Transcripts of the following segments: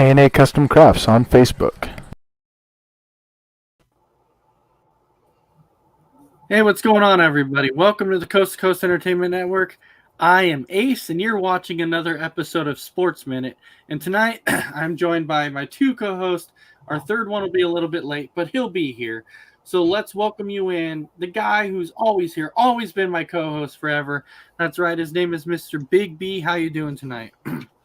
A&A Custom Crafts on Facebook. Hey, what's going on, everybody? Welcome to the Coast to Coast Entertainment Network. I am Ace, and you're watching another episode of Sportsminute. And tonight, I'm joined by my two co-hosts. Our third one will be a little bit late, but he'll be here. So let's welcome you in, the guy who's always here, always been my co-host forever. That's right, his name is Mr. Big B. How you doing tonight?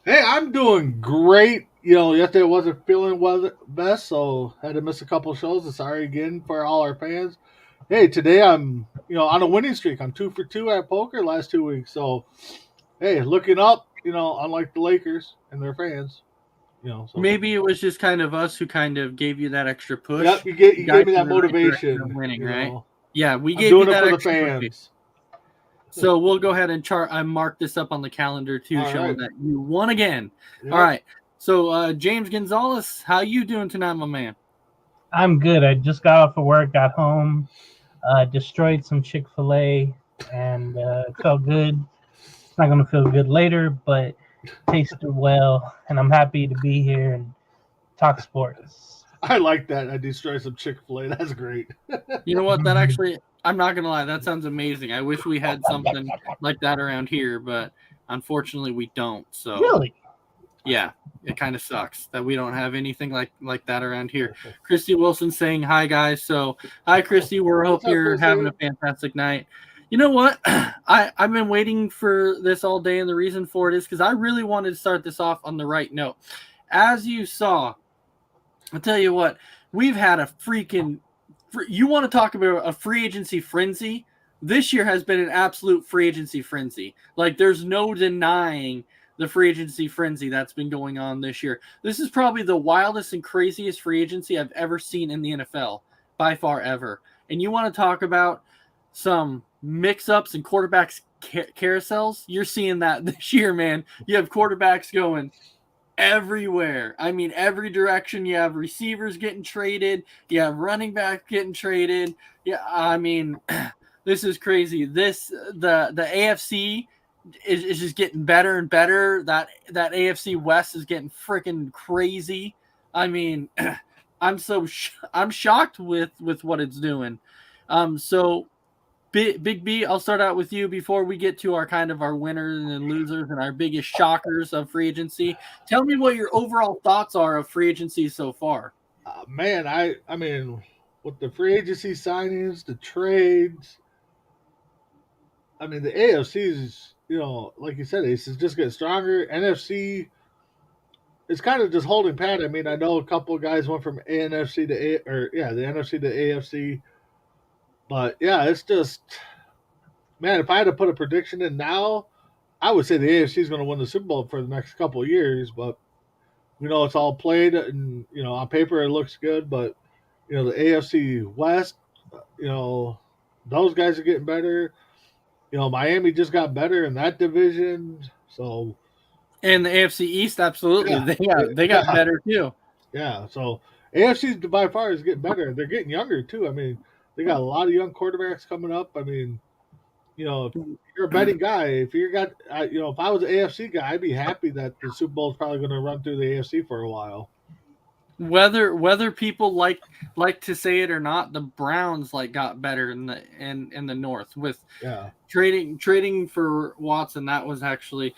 Hey, I'm doing great. Yesterday I wasn't feeling best, so had to miss a couple shows. Sorry again for all our fans. Hey, today I'm, on a winning streak. I'm 2 for 2 at poker last 2 weeks. So, hey, looking up, unlike the Lakers and their fans. So. Maybe it was just kind of us who kind of gave you that extra push. Yep, you gave me that motivation. Winning, right? Yeah, we I'm gave doing you it that for extra the fans. So we'll go ahead and I mark this up on the calendar too, showing that you won again. Yep. All right. So James Gonzalez, how you doing tonight, my man? I'm good. I just got off of work, got home, destroyed some Chick-fil-A, and felt good. It's not going to feel good later, but tasted well, and I'm happy to be here and talk sports. I like that. I destroyed some Chick-fil-A. That's great. You know what? That actually, I'm not going to lie, that sounds amazing. I wish we had something like that around here, but unfortunately we don't. So really? Yeah, it kind of sucks that we don't have anything like that around here. Christy Wilson saying hi, guys. So hi, Christy. We hope you're having a fantastic night. You know what? I've been waiting for this all day, and the reason for it is because I really wanted to start this off on the right note. As you saw, I'll tell you what, we've had a freaking – you want to talk about a free agency frenzy? This year has been an absolute free agency frenzy. Like, there's no denying – the free agency frenzy that's been going on this year. This is probably the wildest and craziest free agency I've ever seen in the NFL, by far ever. And you want to talk about some mix-ups and quarterbacks carousels? You're seeing that this year, man. You have quarterbacks going everywhere. I mean, every direction. You have receivers getting traded. You have running backs getting traded. Yeah, I mean, this is crazy. The AFC is just getting better and better. That AFC West is getting freaking crazy. I mean, I'm shocked with what it's doing. So Big B, I'll start out with you before we get to our winners and losers and our biggest shockers of free agency. Tell me what your overall thoughts are of free agency so far. Man, I mean, with the free agency signings, the trades, I mean, the AFC is, like you said, it's just getting stronger. NFC is kind of just holding pat. I mean, I know a couple of guys went from the NFC to AFC. But, yeah, it's just, man, if I had to put a prediction in now, I would say the AFC is going to win the Super Bowl for the next couple of years. But, it's all played, and, on paper it looks good. But, the AFC West, those guys are getting better. Miami just got better in that division. So, and the AFC East, absolutely, they got better too. Yeah, so AFC by far is getting better. They're getting younger too. I mean, they got a lot of young quarterbacks coming up. I mean, if you're a betting guy, if if I was an AFC guy, I'd be happy that the Super Bowl is probably going to run through the AFC for a while. Whether people like to say it or not, the Browns got better in the North with trading for Watson. That was actually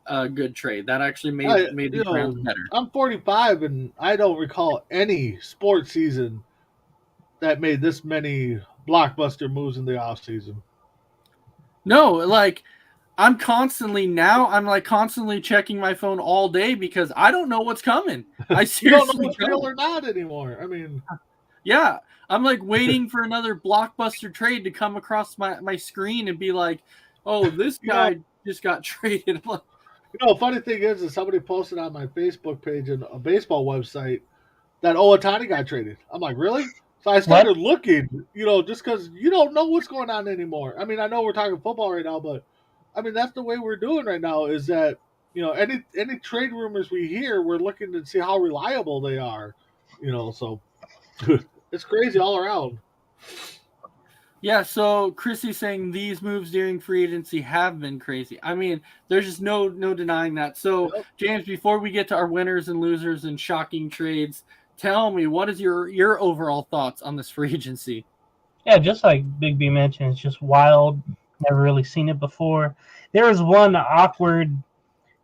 a good trade. That actually made the Browns better. I'm 45 and I don't recall any sports season that made this many blockbuster moves in the offseason. No, I'm constantly checking my phone all day because I don't know what's coming. I seriously don't know what's real or not anymore. I mean, yeah, I'm waiting for another blockbuster trade to come across my screen and be like, oh, this guy just got traded. Funny thing is somebody posted on my Facebook page and a baseball website that Ohtani got traded. I'm like, really? So I started looking, just because you don't know what's going on anymore. I mean, I know we're talking football right now, but I mean, that's the way we're doing right now is that, any trade rumors we hear, we're looking to see how reliable they are, so it's crazy all around. Yeah, so Chrissy's saying these moves during free agency have been crazy. I mean, there's just no denying that. So, Yep. James, before we get to our winners and losers and shocking trades, tell me, what is your overall thoughts on this free agency? Yeah, just like Big B mentioned, it's just wild. Never really seen it before. There was one awkward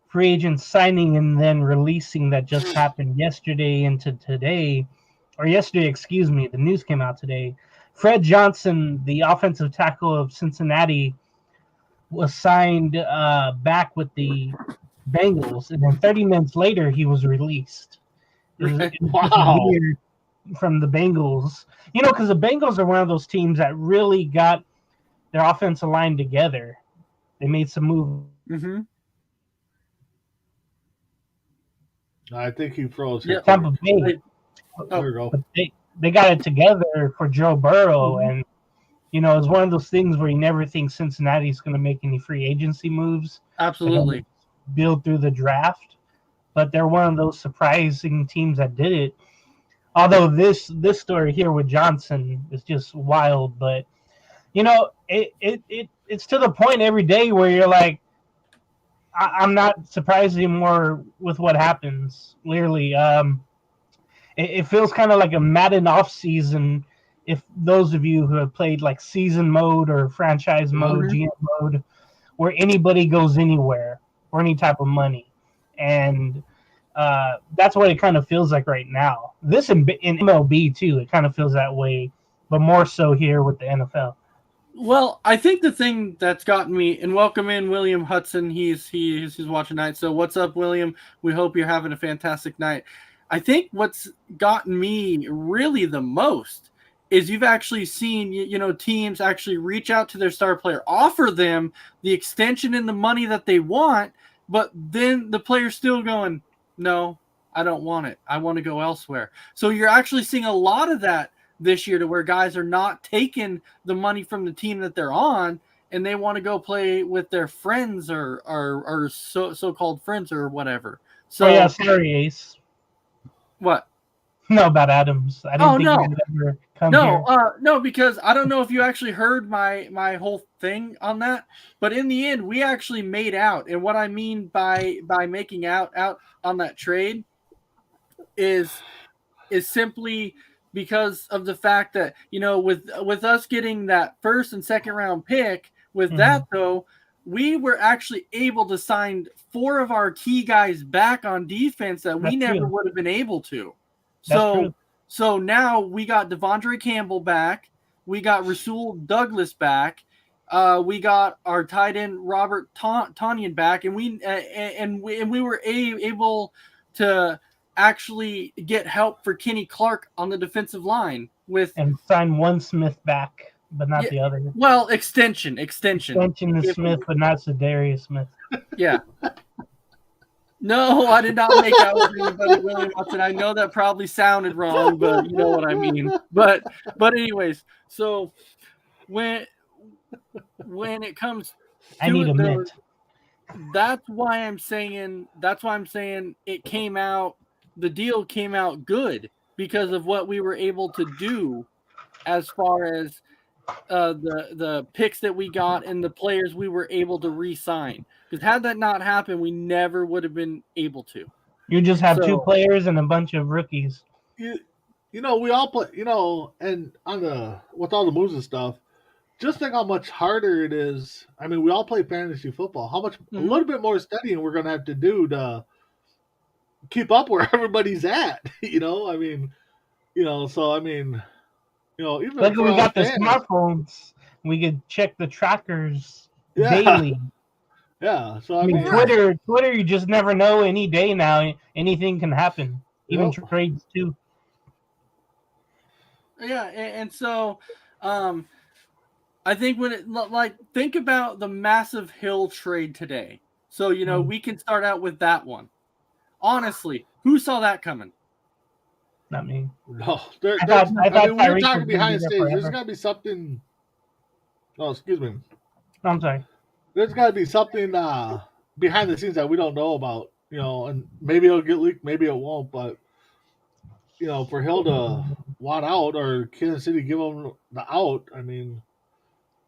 free agent signing and then releasing that just happened yesterday into today, or yesterday, excuse me. The news came out today. Fred Johnson, the offensive tackle of Cincinnati, was signed back with the Bengals, and then 30 minutes later, he was released. It was just Wow. weird from the Bengals. You know, because the Bengals are one of those teams that really got their offensive line together. They made some moves. Mm-hmm. I think he froze. Yeah. Tampa Bay, There we go. but they got it together for Joe Burrow, Mhm. and you know, it's one of those things where you never think Cincinnati's going to make any free agency moves. They're going Absolutely. to build through the draft, but they're one of those surprising teams that did it. Although this story here with Johnson is just wild, but you know, it's to the point every day where you're like, I'm not surprised anymore with what happens. Clearly, it feels kind of like a Madden off season. If those of you who have played like season mode or franchise mode, Mhm. GM mode, where anybody goes anywhere for any type of money, and that's what it kind of feels like right now. This in MLB too, it kind of feels that way, but more so here with the NFL. Well, I think the thing that's gotten me, and welcome in William Hudson. He's watching tonight. So what's up, William? We hope you're having a fantastic night. I think what's gotten me really the most is you've actually seen teams actually reach out to their star player, offer them the extension and the money that they want, but then the player's still going, no, I don't want it. I want to go elsewhere. So you're actually seeing a lot of that this year, to where guys are not taking the money from the team that they're on, and they want to go play with their friends or so-called friends or whatever. Oh yeah, So sorry, Ace. what? No, about Adams. I didn't Oh think you no. would ever come No, here. no, because I don't know if you actually heard my whole thing on that, but in the end, we actually made out. And what I mean by making out on that trade is simply because of the fact that with us getting that first and second round pick, with that though, we were actually able to sign 4 of our key guys back on defense that we That's never true. would have been able to. That's So true. so now we got Devondre Campbell back, we got Rasul Douglas back, we got our tight end Robert Tonyan back, and we were able to actually get help for Kenny Clark on the defensive line with And sign one Smith back, but not yeah, the other. well, extension. Extension is If- Smith, but not Zadarius Smith. yeah. No, I did not make out with anybody, William Watson. I know that probably sounded wrong, but you know what I mean. But anyways, so when it comes I to need it, a though, mint. that's why I'm saying it came out. The deal came out good because of what we were able to do as far as the picks that we got and the players we were able to re-sign. Because had that not happened, we never would have been able to. You just have 2 So players and a bunch of rookies. We all play. And on the with all the moves and stuff, just think how much harder it is. I mean, we all play fantasy football. How much a little bit more studying we're gonna have to do to keep up where everybody's at. I mean, So I mean, even Look, for we us got the fans, smartphones. We could check the trackers yeah, daily. yeah. So I I mean, mean, right. Twitter, you just never know. Any day now, anything can happen. Even yep. trades too. Yeah, and so I think think about the massive Hill trade today. So we can start out with that one. Honestly, who saw that coming? Not me. No, I there's. thought I mean, we're Tyreek was talking going to be behind there stage. There's forever. got to be something. Oh, excuse me. No, I'm sorry. There's got to be something behind the scenes that we don't know about. And maybe it'll get leaked, maybe it won't. But for Hill to want out or Kansas City give him the out, I mean,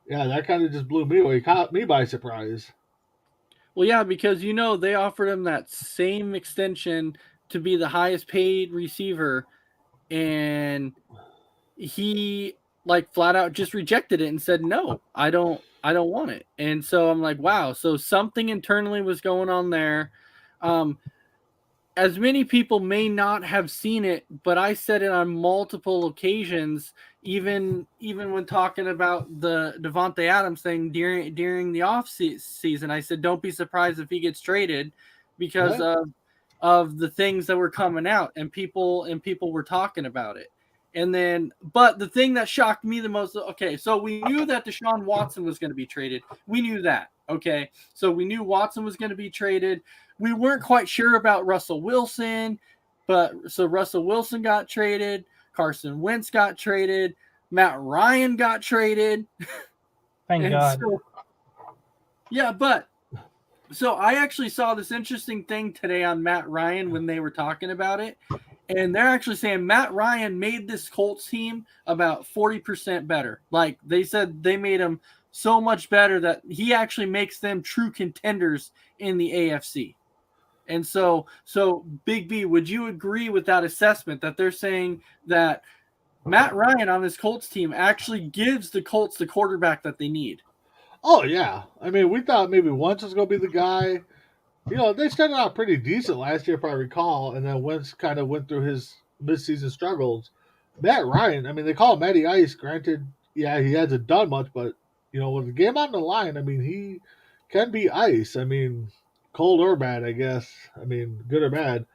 Yeah, that kind of just blew me away. Caught me by surprise. Well, yeah, because they offered him that same extension to be the highest paid receiver, and he like flat out just rejected it and said, "No, I don't want it." And so I'm like, "Wow, so something internally was going on there." Um, as many people may not have seen it, but I said it on multiple occasions, even when talking about the Devontae Adams thing during the season. I said, don't be surprised if he gets traded because Yeah. of the things that were coming out, and people were talking about it. And then, but the thing that shocked me the most, okay, so we knew that Deshaun Watson was going to be traded. We knew that. Okay. So we knew Watson was going to be traded. We weren't quite sure about Russell Wilson, but so Russell Wilson got traded. Carson Wentz got traded. Matt Ryan got traded. Thank God. So, yeah, but so I actually saw this interesting thing today on Matt Ryan when they were talking about it. And they're actually saying Matt Ryan made this Colts team about 40% better. Like they said, they made him so much better that he actually makes them true contenders in the AFC. And so Big B, would you agree with that assessment that they're saying that Matt Ryan on this Colts team actually gives the Colts the quarterback that they need? Oh yeah. I mean, we thought maybe Wentz was going to be the guy. They started out pretty decent last year, if I recall, and then Wentz kind of went through his midseason struggles. Matt Ryan, I mean, they call him Matty Ice. Granted, yeah, he hasn't done much, but with the game on the line, I mean, he can be ice. I mean, cold or bad, I guess. I mean, good or bad.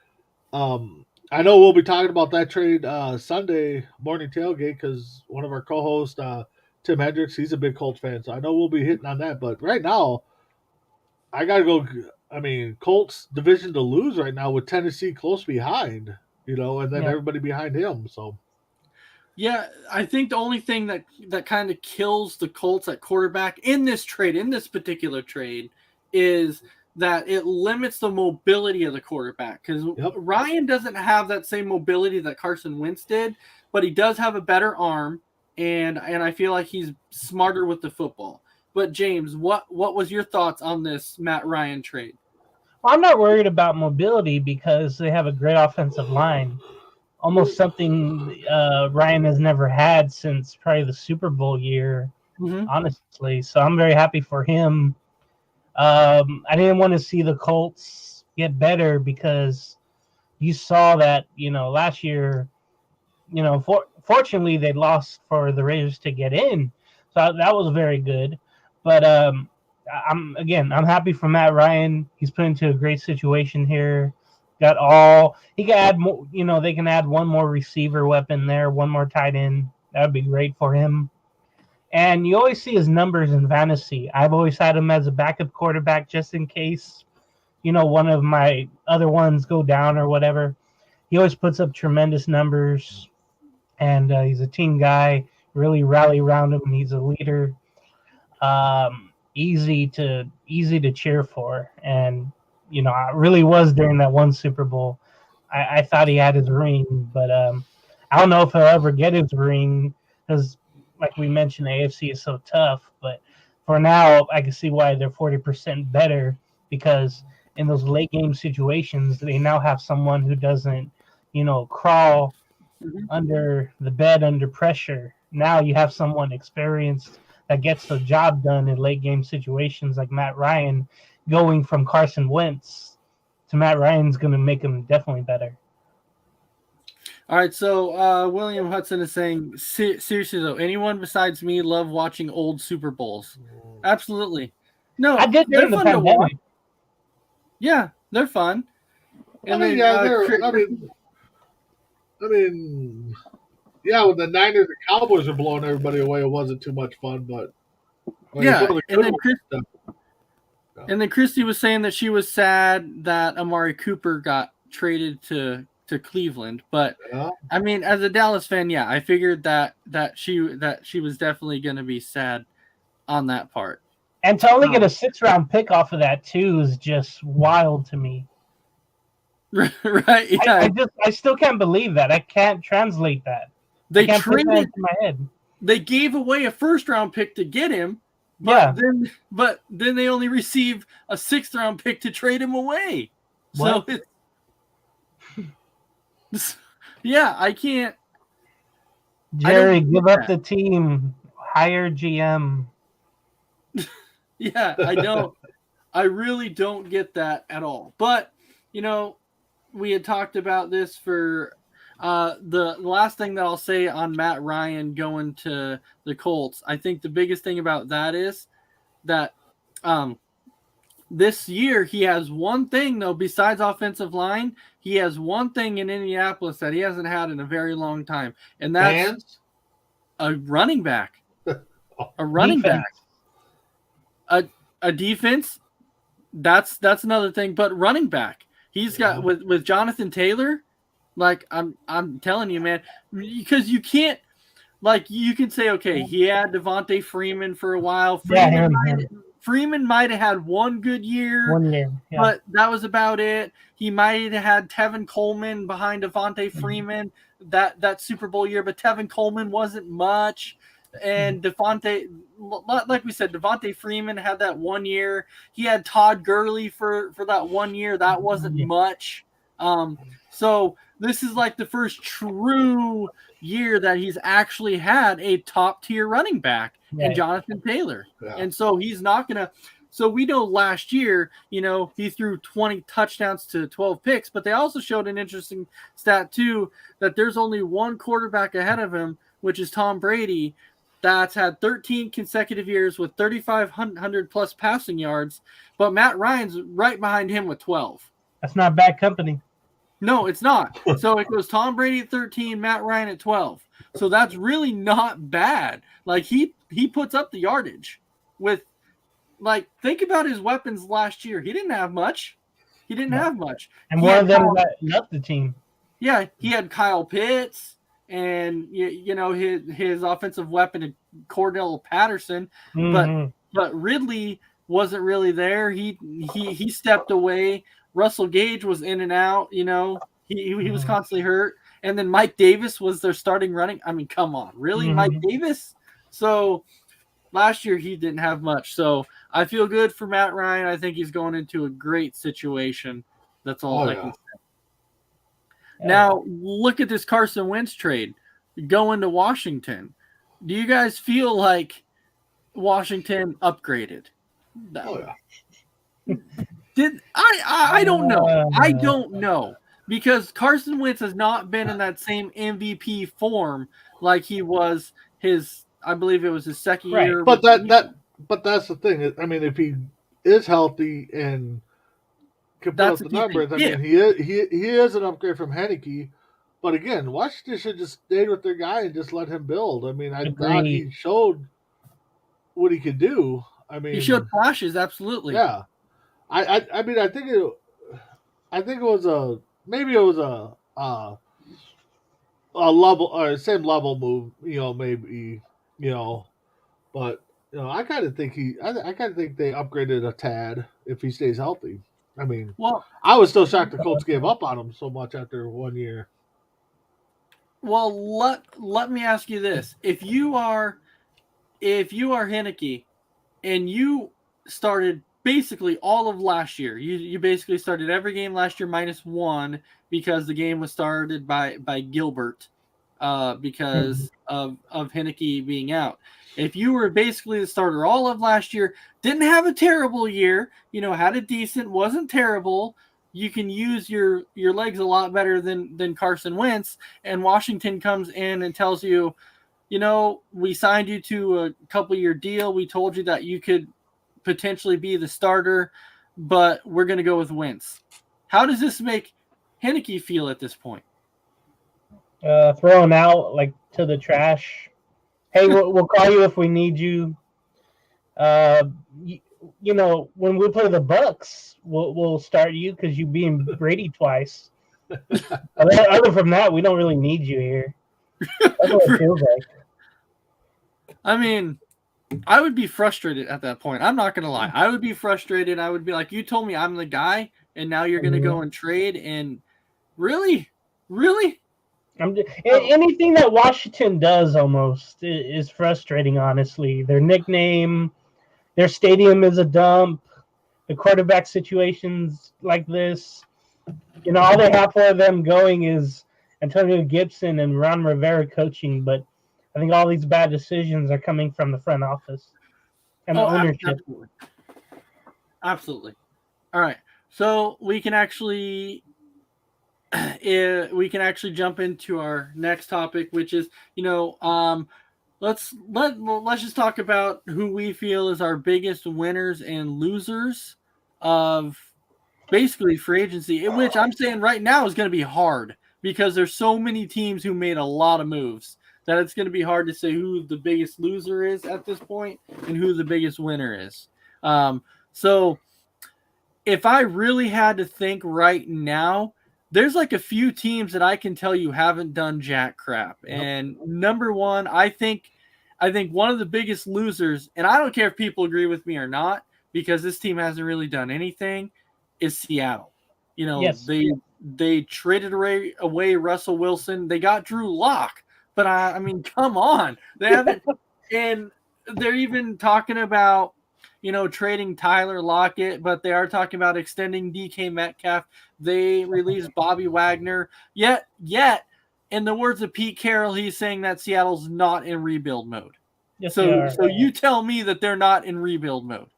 I know we'll be talking about that trade Sunday morning tailgate because one of our co-hosts, Tim Hendricks, he's a big Colts fan, so I know we'll be hitting on that. But right now, I gotta go. I mean, Colts division to lose right now with Tennessee close behind, and then everybody behind him. So, yeah, I think the only thing that kind of kills the Colts at quarterback in this particular trade, is that it limits the mobility of the quarterback because Ryan doesn't have that same mobility that Carson Wentz did, but he does have a better arm, and I feel like he's smarter with the football. But James, what was your thoughts on this Matt Ryan trade? Well, I'm not worried about mobility because they have a great offensive line. Almost something Ryan has never had since probably the Super Bowl year, honestly. So I'm very happy for him. I didn't want to see the Colts get better because you saw that, last year, fortunately they lost for the Raiders to get in. So that was very good. But I'm happy for Matt Ryan. He's put into a great situation here. He can add more, they can add one more receiver weapon there, one more tight end. That would be great for him. And you always see his numbers in fantasy. I've always had him as a backup quarterback just in case, one of my other ones go down or whatever. He always puts up tremendous numbers, and he's a team guy. Really rally around him. He's a leader. Easy to cheer for, and I really was during that one Super Bowl. I thought he had his ring, but I don't know if he'll ever get his ring because, like we mentioned, the AFC is so tough. But for now, I can see why they're 40% better because in those late game situations, they now have someone who doesn't, crawl under the bed under pressure. Now you have someone experienced that gets the job done in late game situations, like Matt Ryan. Going from Carson Wentz to Matt Ryan's going to make him definitely better. All right, so William Hudson is saying, seriously though, anyone besides me love watching old Super Bowls? Absolutely. No, I did during the pandemic. Yeah, they're fun. And I mean, yeah, when the Niners and Cowboys were blowing everybody away, it wasn't too much fun, but and then Christy was saying that she was sad that Amari Cooper got traded to Cleveland, but I mean, as a Dallas fan, yeah, I figured that she was definitely going to be sad on that part. And to only get a 6th-round pick off of that too is just wild to me. Right? Yeah. I still can't believe that. I can't translate that. They traded in my head. They gave away a 1st-round pick to get him, Yeah. But then they only receive a 6th round pick to trade him away. What? So yeah, I can't. Jerry, don't give get up that. the team. Hire GM. Yeah, I don't. I really don't get that at all. But we had talked about this for the last thing that I'll say on Matt Ryan going to the Colts. I think the biggest thing about that is that this year he has one thing though besides offensive line. He has one thing in Indianapolis that he hasn't had in a very long time, and that's Fans? a running back. A running Defense. back. A defense. That's another thing. But running back, he's got with Jonathan Taylor. Like I'm telling you, man, because you can't. Like you can say, okay, he had Devontae Freeman for a while. Freeman might have had one good year. 1 year, yeah. But that was about it. He might have had Tevin Coleman behind Devontae Freeman that Super Bowl year, but Tevin Coleman wasn't much. And Devontae, like we said, Devontae Freeman had that 1 year. He had Todd Gurley for that 1 year. That wasn't much. So this is like the first true year that he's actually had a top tier running back in Jonathan Taylor. Yeah. And so he's not going to. So we know last year, he threw 20 touchdowns to 12 picks, but they also showed an interesting stat too, that there's only one quarterback ahead of him, which is Tom Brady, that's had 13 consecutive years with 3,500 plus passing yards, but Matt Ryan's right behind him with 12. That's not bad company. No, it's not. So it goes Tom Brady at 13, Matt Ryan at 12. So that's really not bad. Like he puts up the yardage with, like, think about his weapons last year. He didn't have much. And one of them left the team. Yeah, he had Kyle Pitts and his offensive weapon, Cordell Patterson, but Ridley wasn't really there. He stepped away. Russell Gage was in and out. He was constantly hurt. And then Mike Davis was their starting running. I mean, come on, really, Mike Davis? So last year he didn't have much. So I feel good for Matt Ryan. I think he's going into a great situation. That's all I can say. Now, look at this Carson Wentz trade going to Washington. Do you guys feel like Washington upgraded? I don't know. I don't know. Because Carson Wentz has not been in that same MVP form like he was I believe it was his second year. But that's the thing. I mean, if he is healthy and can put up the numbers, I mean, he is an upgrade from Heineke. But again, Washington should just stay with their guy and just let him build. I mean, I thought he showed what he could do. I mean, he showed flashes, absolutely. Yeah, I mean, I think it was a level or same level move, maybe, but I kind of think they upgraded a tad if he stays healthy. I mean, I was still shocked the Colts gave up on him so much after 1 year. Well, let me ask you this: if you are Heineke and you started basically all of last year, you basically started every game last year -1 because the game was started by Gilbert because of Heineke being out. If you were basically the starter all of last year, didn't have a terrible year, had a decent, wasn't terrible, you can use your legs a lot better than Carson Wentz, and Washington comes in and tells you, we signed you to a couple-year deal. We told you that you could potentially be the starter, but we're going to go with Wentz. How does this make Heineke feel at this point? Thrown out like to the trash. Hey, we'll call you if we need you. When we play the Bucks, we'll start you because you being Brady twice. Other from that, we don't really need you here. That's what it feels like. I mean, I would be frustrated at that point. I'm not going to lie. I would be frustrated. I would be like, you told me I'm the guy, and now you're going to go and trade. And really? Anything that Washington does almost is frustrating, honestly. Their nickname, their stadium is a dump. The quarterback situations like this, all they have for them going is Antonio Gibson and Ron Rivera coaching. But I think all these bad decisions are coming from the front office and the ownership. Absolutely. All right. So we can actually jump into our next topic, which is, let's just talk about who we feel is our biggest winners and losers of basically free agency, which I'm saying right now is going to be hard because there's so many teams who made a lot of moves that it's going to be hard to say who the biggest loser is at this point and who the biggest winner is. So if I really had to think right now, there's like a few teams that I can tell you haven't done jack crap. And number one, I think one of the biggest losers, and I don't care if people agree with me or not, because this team hasn't really done anything, is Seattle. Yes. They traded away Russell Wilson. They got Drew Lock, but I mean, come on, they haven't. And they're even talking about, trading Tyler Lockett, but they are talking about extending DK Metcalf. They released Bobby Wagner. Yet, in the words of Pete Carroll, he's saying that Seattle's not in rebuild mode. Yes, so you tell me that they're not in rebuild mode.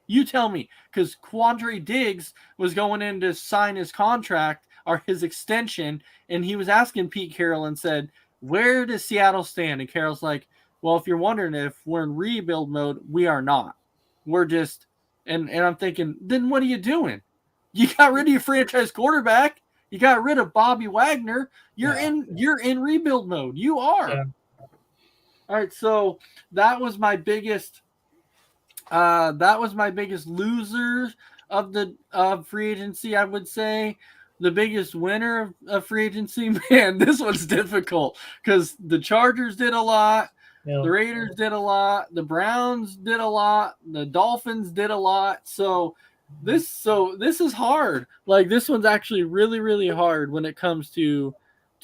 You tell me, because Quandre Diggs was going in to sign his contract or his extension, and he was asking Pete Carroll and said, where does Seattle stand? And Carroll's like, well, if you're wondering if we're in rebuild mode, we are not. We're just and I'm thinking, then what are you doing? You got rid of your franchise quarterback. You got rid of Bobby Wagner. You're in rebuild mode. You are. Yeah. All right, so that was my biggest loser of free agency, I would say. The biggest winner of free agency, man, this one's difficult because the Chargers did a lot. The Raiders did a lot. The Browns did a lot. The Dolphins did a lot. So this is hard. Like, this one's actually really, really hard when it comes to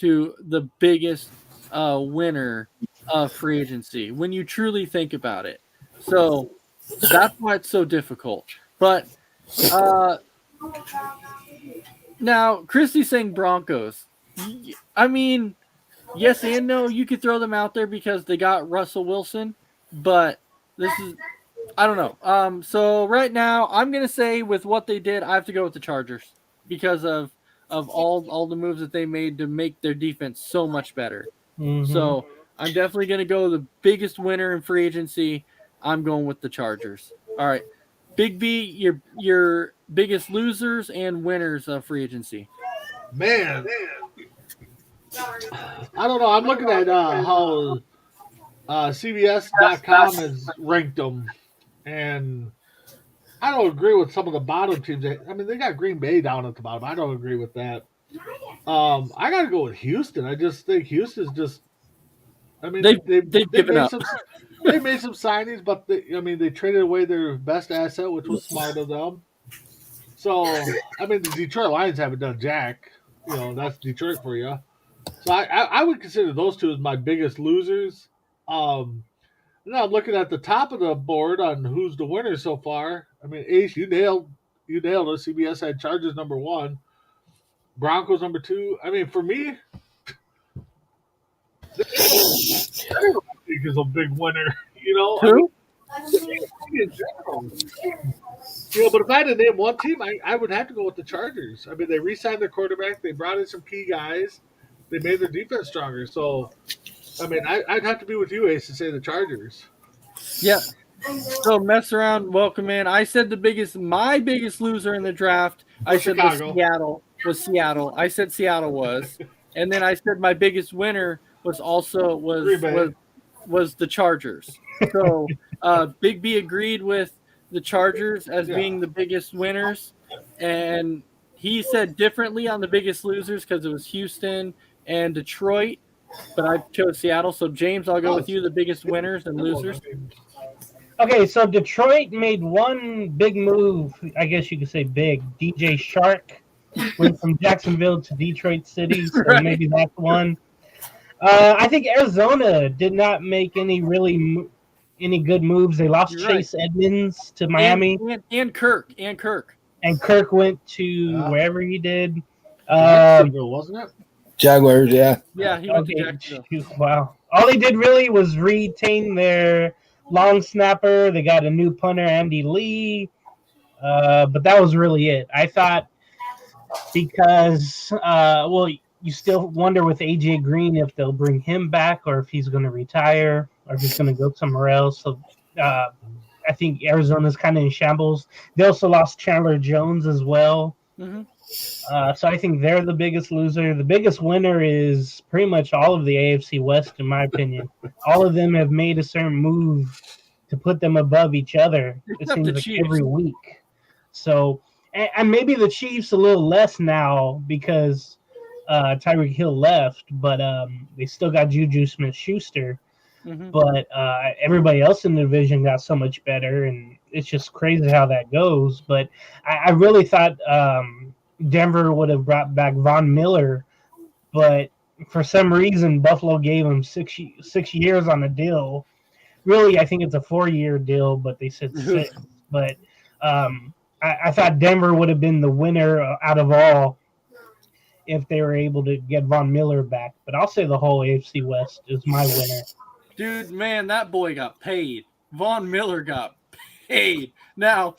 the biggest winner of free agency when you truly think about it. So that's why it's so difficult. But now Christy's saying Broncos. I mean, yes and no. You could throw them out there because they got Russell Wilson, but this is, I don't know. So right now I'm gonna say with what they did, I have to go with the Chargers because of all the moves that they made to make their defense so much better. Mm-hmm. So I'm definitely gonna go the biggest winner in free agency. I'm going with the Chargers. All right, Big B, your biggest losers and winners of free agency. Man. I don't know. I'm looking at how CBS.com has ranked them, and I don't agree with some of the bottom teams. I mean, they got Green Bay down at the bottom. I don't agree with that. I got to go with Houston. I just think Houston's just. I mean, they've given up. They made some signings, but they traded away their best asset, which was smart of them. So, I mean, the Detroit Lions haven't done jack. That's Detroit for you. So I would consider those two as my biggest losers. Now I'm looking at the top of the board on who's the winner so far. I mean, Ace, you nailed it. CBS had Chargers number 1, Broncos number 2. I mean, for me, is a big winner. Who? In general. But if I had to name one team, I would have to go with the Chargers. I mean, they re-signed their quarterback. They brought in some key guys. They made their defense stronger. So, I mean, I'd have to be with you, Ace, to say the Chargers. Yeah. So, mess around, welcome in. I said my biggest loser in the draft, I said was Seattle. I said Seattle was. And then I said my biggest winner was the Chargers. So, Big B agreed with the Chargers as being the biggest winners. And he said differently on the biggest losers because it was Houston and Detroit, but I chose Seattle. So, James, I'll go with you, the biggest winners and losers. Okay, so Detroit made one big move, I guess you could say big. DJ Shark went from Jacksonville to Detroit City, so maybe that's one. I think Arizona did not make any really any good moves. They lost You're right. Chase Edmonds to Miami, and Kirk. and Kirk went to wherever he did. Jacksonville, wasn't it? Jaguars, yeah. Yeah, he went to Okay, Jacksonville. wow. All they did really was retain their long snapper. They got a new punter, Andy Lee. But that was really it. I thought because, you still wonder with AJ Green if they'll bring him back or if he's going to retire or if he's going to go somewhere else. So I think Arizona's kind of in shambles. They also lost Chandler Jones as well. Mm-hmm. So I think they're the biggest loser. The biggest winner is pretty much all of the AFC West, in my opinion. All of them have made a certain move to put them above each other. It Except seems the like Chiefs. every week. So, and maybe the Chiefs a little less now because Tyreek Hill left, but they still got Juju Smith-Schuster. Mm-hmm. But everybody else in the division got so much better, and it's just crazy how that goes. But I really thought Denver would have brought back Von Miller, but for some reason Buffalo gave him 6 years on a deal. Really, I think it's a 4-year deal, but they said 6. But I thought Denver would have been the winner out of all if they were able to get Von Miller back. But I'll say the whole AFC West is my winner. Dude, man, that boy got paid. Von Miller got paid. Now,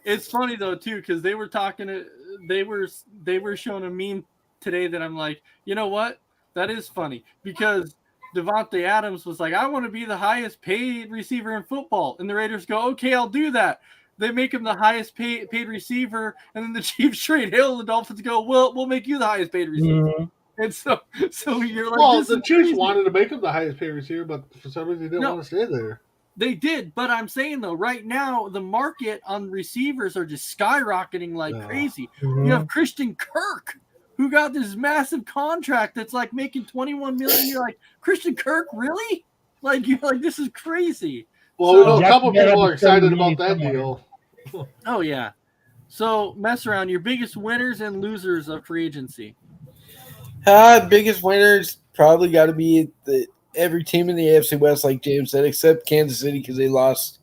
it's funny though too because they were talking. They were showing a meme today that I'm like, you know what? That is funny because Devontae Adams was like, I want to be the highest paid receiver in football, and the Raiders go, okay, I'll do that. They make him the highest paid receiver, and then the Chiefs trade Hill, and the Dolphins go, well, we'll make you the highest paid receiver. Mm-hmm. And so you're like, Well, this the is Chiefs crazy. wanted to make him the highest paid receiver, but for some reason they didn't want to stay there. They did, but I'm saying though, right now the market on receivers are just skyrocketing like crazy. Mm-hmm. You have Christian Kirk, who got this massive contract that's like making $21 million. You're like, Christian Kirk, really? Like you're like, this is crazy. Well, So- we know a couple Jackson people are had excited 7 about that million deal. Oh yeah. So mess around. Your biggest winners and losers of free agency. Biggest winners probably got to be every team in the AFC West, like James said, except Kansas City because they lost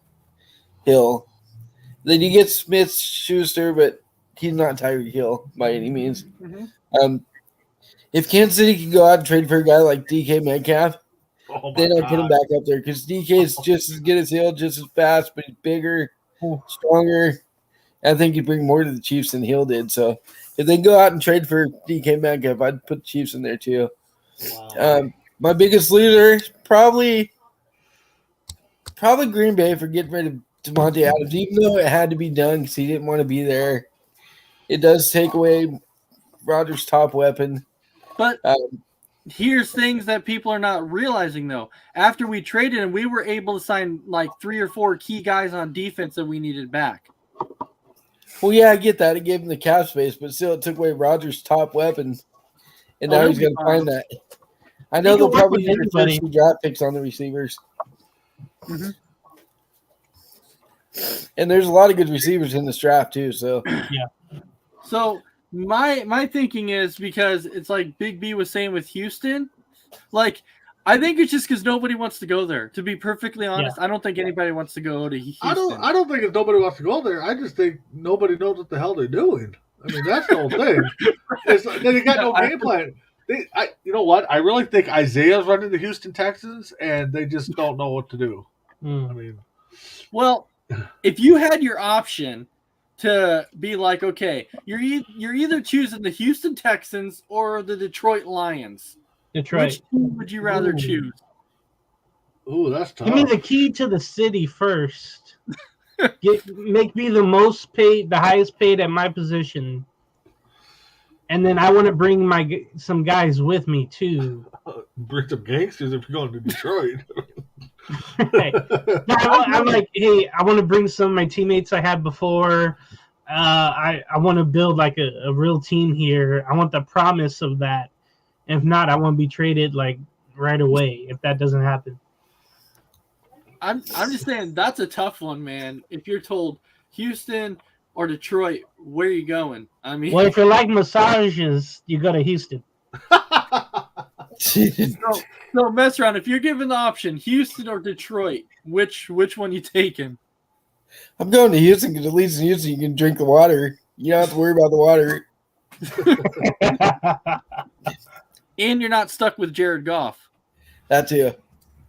Hill. Then you get Smith-Schuster, but he's not Tyreek Hill by any means. Mm-hmm. If Kansas City can go out and trade for a guy like DK Metcalf, Oh my then I put him God. back up there because DK is just as good as Hill, just as fast, but he's bigger, stronger. I think he'd bring more to the Chiefs than Hill did. So if they go out and trade for DK Metcalf, I'd put the Chiefs in there too. Wow. My biggest loser, probably Green Bay for getting rid of Devontae Adams, even though it had to be done because he didn't want to be there. It does take away Rodgers' top weapon. But here's things that people are not realizing though. After we traded him, we were able to sign like 3 or 4 key guys on defense that we needed back. Well, yeah, I get that. It gave him the cap space, but still it took away Rodgers' top weapon. And now he'll he's be going to fine. find that. I know He they'll can work probably with use their anybody. first 2 draft picks on the receivers. Mhm. And there's a lot of good receivers in this draft too. So So my thinking is because it's like Big B was saying with Houston, like I think it's just because nobody wants to go there. To be perfectly honest, I don't think anybody wants to go to Houston. I don't think if nobody wants to go there. I just think nobody knows what the hell they're doing. I mean, that's the whole thing. It's like, they got no game plan. You know what? I really think Isaiah's running the Houston Texans, and they just don't know what to do. I mean, Well, if you had your option to be like, okay, you're either choosing the Houston Texans or the Detroit Lions. Detroit. Which team would you rather choose? ooh, that's tough. Give me the key to the city first. Make me the most paid, the highest paid at my position, and then I want to bring some guys with me too. Bring some gangsters if you're going to Detroit. Right. I'm like, hey, I want to bring some of my teammates I had before. I want to build like a real team here. I want the promise of that. If not, I want to be traded like right away if that doesn't happen. I'm just saying that's a tough one, man. If you're told Houston or Detroit, where are you going? I mean, Well, if you like massages, you go to Houston. No, mess around. If you're given the option, Houston or Detroit, which one you taking? I'm going to Houston because at least in Houston you can drink the water. You don't have to worry about the water. And you're not stuck with Jared Goff. That too.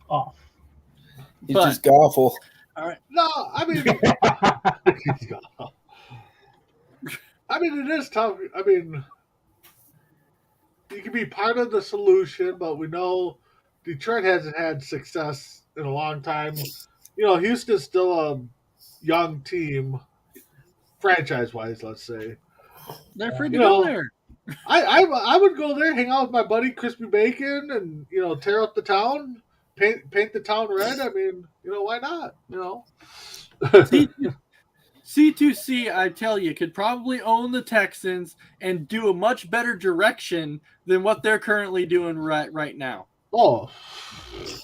Off. He's just awful. All right. No, I mean, it is tough. I mean, you can be part of the solution, but we know Detroit hasn't had success in a long time. Houston's still a young team, franchise-wise, let's say. They're free to go there. I would go there, hang out with my buddy Crispy Bacon, and tear up the town, paint the town red. I mean, why not? C2C, I tell you, could probably own the Texans and do a much better direction than what they're currently doing right now. Oh,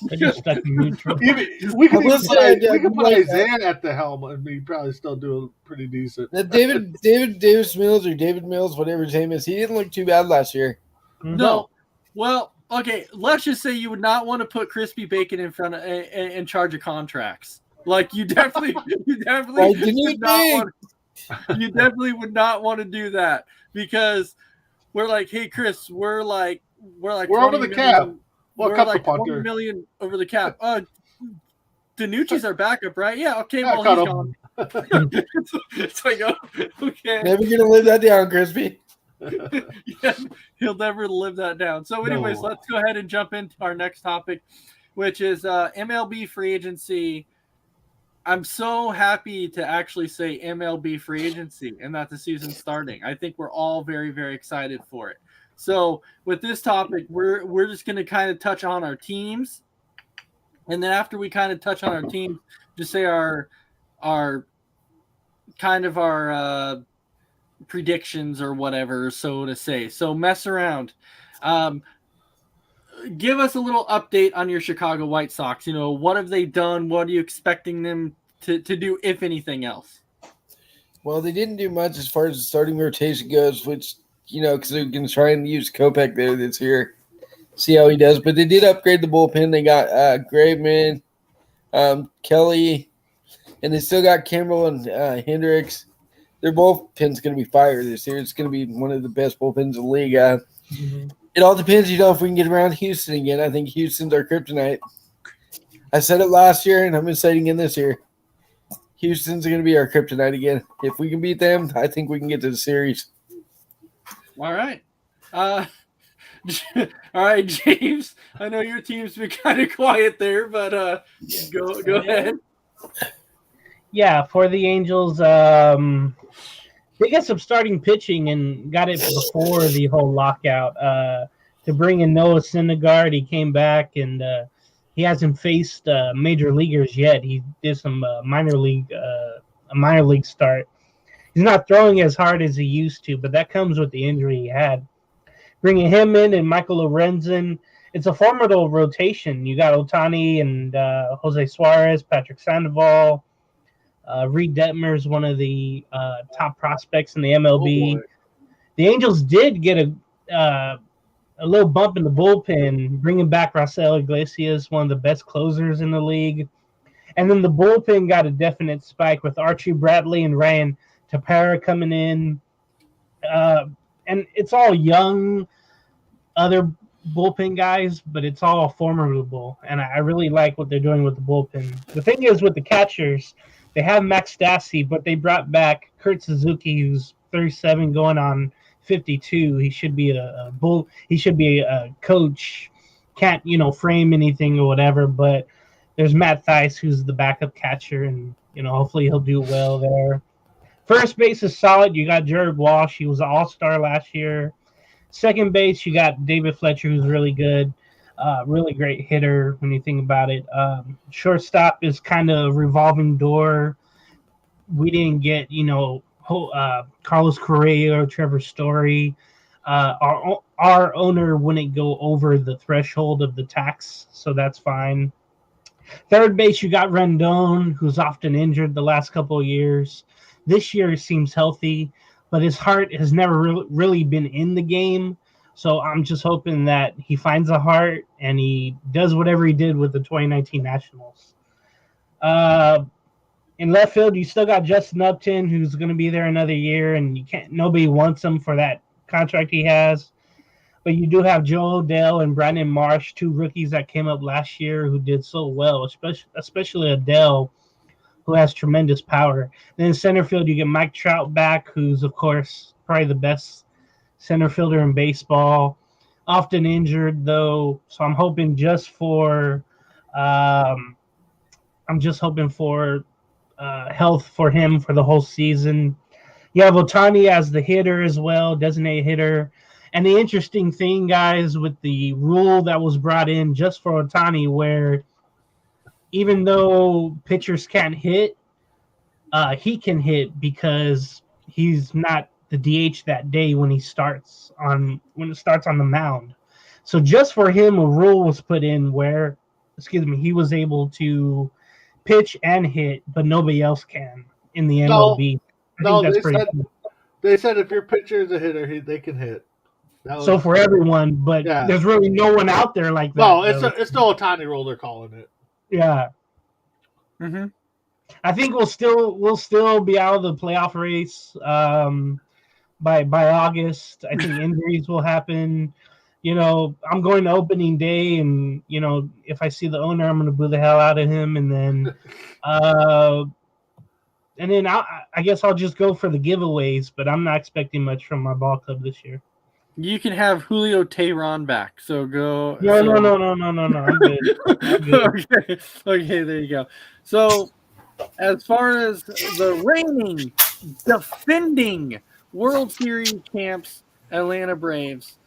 They're just stuck in neutral. we could put Isaiah at the helm, and we probably still do pretty decent. That Davis Mills or David Mills, whatever his name is, he didn't look too bad last year. No. Well, okay, let's just say you would not want to put Crispy Bacon in charge of contracts. Like you definitely would not want to do that because we're like, hey Chris, we're over the cap. Well, we're like 20 million over the cap. Danucci's our backup, right? Yeah. Okay. Well, he's gone. It's like, okay. Never gonna live that down, Crispy. Yeah, he'll never live that down. So, anyways, let's go ahead and jump into our next topic, which is MLB free agency. I'm so happy to actually say MLB free agency and that the season's starting. I think we're all very, very excited for it. So with this topic, we're just going to kind of touch on our teams. And then after we kind of touch on our team, just say our predictions or whatever, so to say. So mess around. Give us a little update on your Chicago White Sox. What have they done? What are you expecting them to do, if anything else? Well, they didn't do much as far as the starting rotation goes, which, because they're going to try and use Kopech there this year, see how he does. But they did upgrade the bullpen. They got Graveman, Kelly, and they still got Kimbrel and Hendricks. Their bullpen's going to be fire this year. It's going to be one of the best bullpens in the league. It all depends, if we can get around Houston again. I think Houston's our kryptonite. I said it last year, and I'm going to say it again this year. Houston's going to be our kryptonite again. If we can beat them, I think we can get to the series. All right. All right, James. I know your team's been kind of quiet there, but go ahead. Yeah, for the Angels, they got some starting pitching and got it before the whole lockout. To bring in Noah Syndergaard, he came back and he hasn't faced major leaguers yet. He did some minor league start. He's not throwing as hard as he used to, but that comes with the injury he had. Bringing him in and Michael Lorenzen, it's a formidable rotation. You got Ohtani and Jose Suarez, Patrick Sandoval. Reed Detmer is one of the top prospects in the MLB. The Angels did get a little bump in the bullpen, bringing back Raisel Iglesias, one of the best closers in the league. And then the bullpen got a definite spike with Archie Bradley and Ryan Tepera coming in. And it's all young, other bullpen guys, but it's all formidable. And I really like what they're doing with the bullpen. The thing is with the catchers, they have Max Stassi, but they brought back Kurt Suzuki, who's 37 going on 52. He should be he should be a coach. Can't, frame anything or whatever, but there's Matt Theis, who's the backup catcher, and, hopefully he'll do well there. First base is solid. You got Jared Walsh. He was an all-star last year. Second base, you got David Fletcher, who's really good. Really great hitter when you think about it. Shortstop is kind of a revolving door. We didn't get, Carlos Correa or Trevor Story. Our owner wouldn't go over the threshold of the tax, so that's fine. Third base, you got Rendon, who's often injured the last couple of years. This year he seems healthy, but his heart has never really been in the game. So I'm just hoping that he finds a heart and he does whatever he did with the 2019 Nationals. In left field, you still got Justin Upton, who's going to be there another year, and nobody wants him for that contract he has. But you do have Joe Odell and Brandon Marsh, 2 rookies that came up last year who did so well, especially Odell, who has tremendous power. Then in center field, you get Mike Trout back, who's, of course, probably the best center fielder in baseball. Often injured, though, so I'm hoping just for health for him for the whole season. You have Otani as the hitter as well, designated hitter. And the interesting thing, guys, with the rule that was brought in just for Otani, where even though pitchers can't hit, he can hit because he's not the DH that day when it starts on the mound. So just for him, a rule was put in where, he was able to pitch and hit, but nobody else can in the MLB. I think that's pretty cool. They said if your pitcher is a hitter, they can hit. So for everyone, but there's really no one out there like that. No, it's the Otani rule they're calling it. Yeah. Mm-hmm. I think we'll still be out of the playoff race by August. I think injuries will happen. I'm going to opening day, and if I see the owner, I'm going to boo the hell out of him, and then I guess I'll just go for the giveaways. But I'm not expecting much from my ball club this year. You can have Julio Tehran back, so go. No. I'm good. Okay, there you go. So, as far as the reigning, defending World Series champs, Atlanta Braves,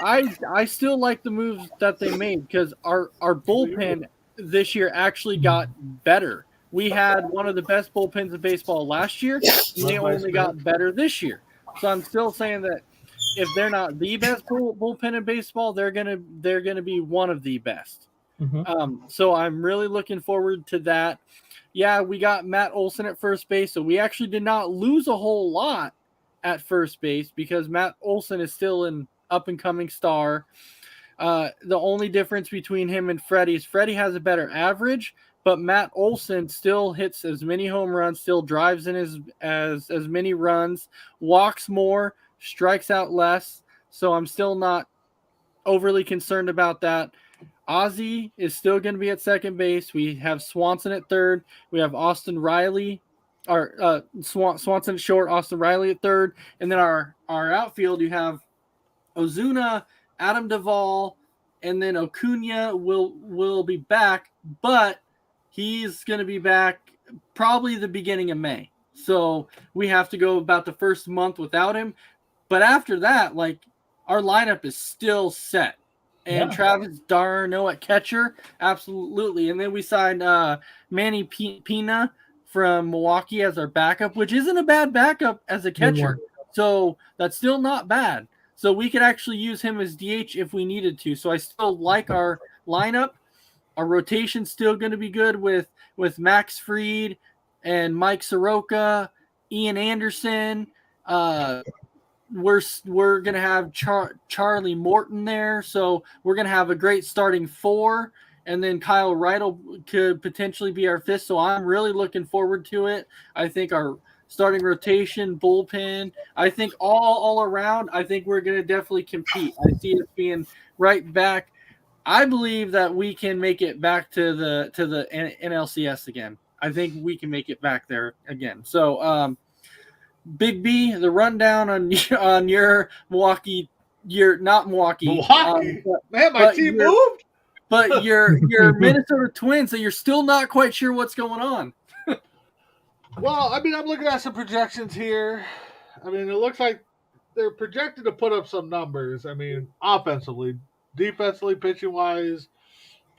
I still like the moves that they made because our bullpen this year actually got better. We had one of the best bullpens in baseball last year, and they only got better this year. So I'm still saying that if they're not the best bullpen in baseball, they're gonna be one of the best. Mm-hmm. So I'm really looking forward to that. Yeah, we got Matt Olson at first base, so we actually did not lose a whole lot at first base because Matt Olson is still an up-and-coming star. The only difference between him and Freddie is Freddie has a better average, but Matt Olson still hits as many home runs, still drives in as many runs, walks more, strikes out less. So I'm still not overly concerned about that. Ozzie is still going to be at second base. We have Swanson at third. We have Austin Riley, or Swanson at short, Austin Riley at third. And then our outfield, you have Ozuna, Adam Duvall, and then Acuna will be back, but he's going to be back probably the beginning of May. So we have to go about the first month without him. But after that, our lineup is still set. And Travis d'Arnaud at catcher, absolutely. And then we signed Manny Pina from Milwaukee as our backup, which isn't a bad backup as a catcher. So that's still not bad. So we could actually use him as DH if we needed to. So I still like our lineup. Our rotation's still going to be good with Max Fried and Mike Soroka, Ian Anderson. We're going to have Charlie Morton there. So we're going to have a great starting 4. And then Kyle Reidel could potentially be our 5th. So I'm really looking forward to it. I think our starting rotation, bullpen, I think all around, I think we're going to definitely compete. I see it being right back. I believe that we can make it back to the NLCS again. I think we can make it back there again. So, Big B, the rundown on your Milwaukee, not Milwaukee. Man, my team moved. But your Minnesota Twins, so you're still not quite sure what's going on. Well, I'm looking at some projections here. It looks like they're projected to put up some numbers. Offensively, defensively, pitching wise,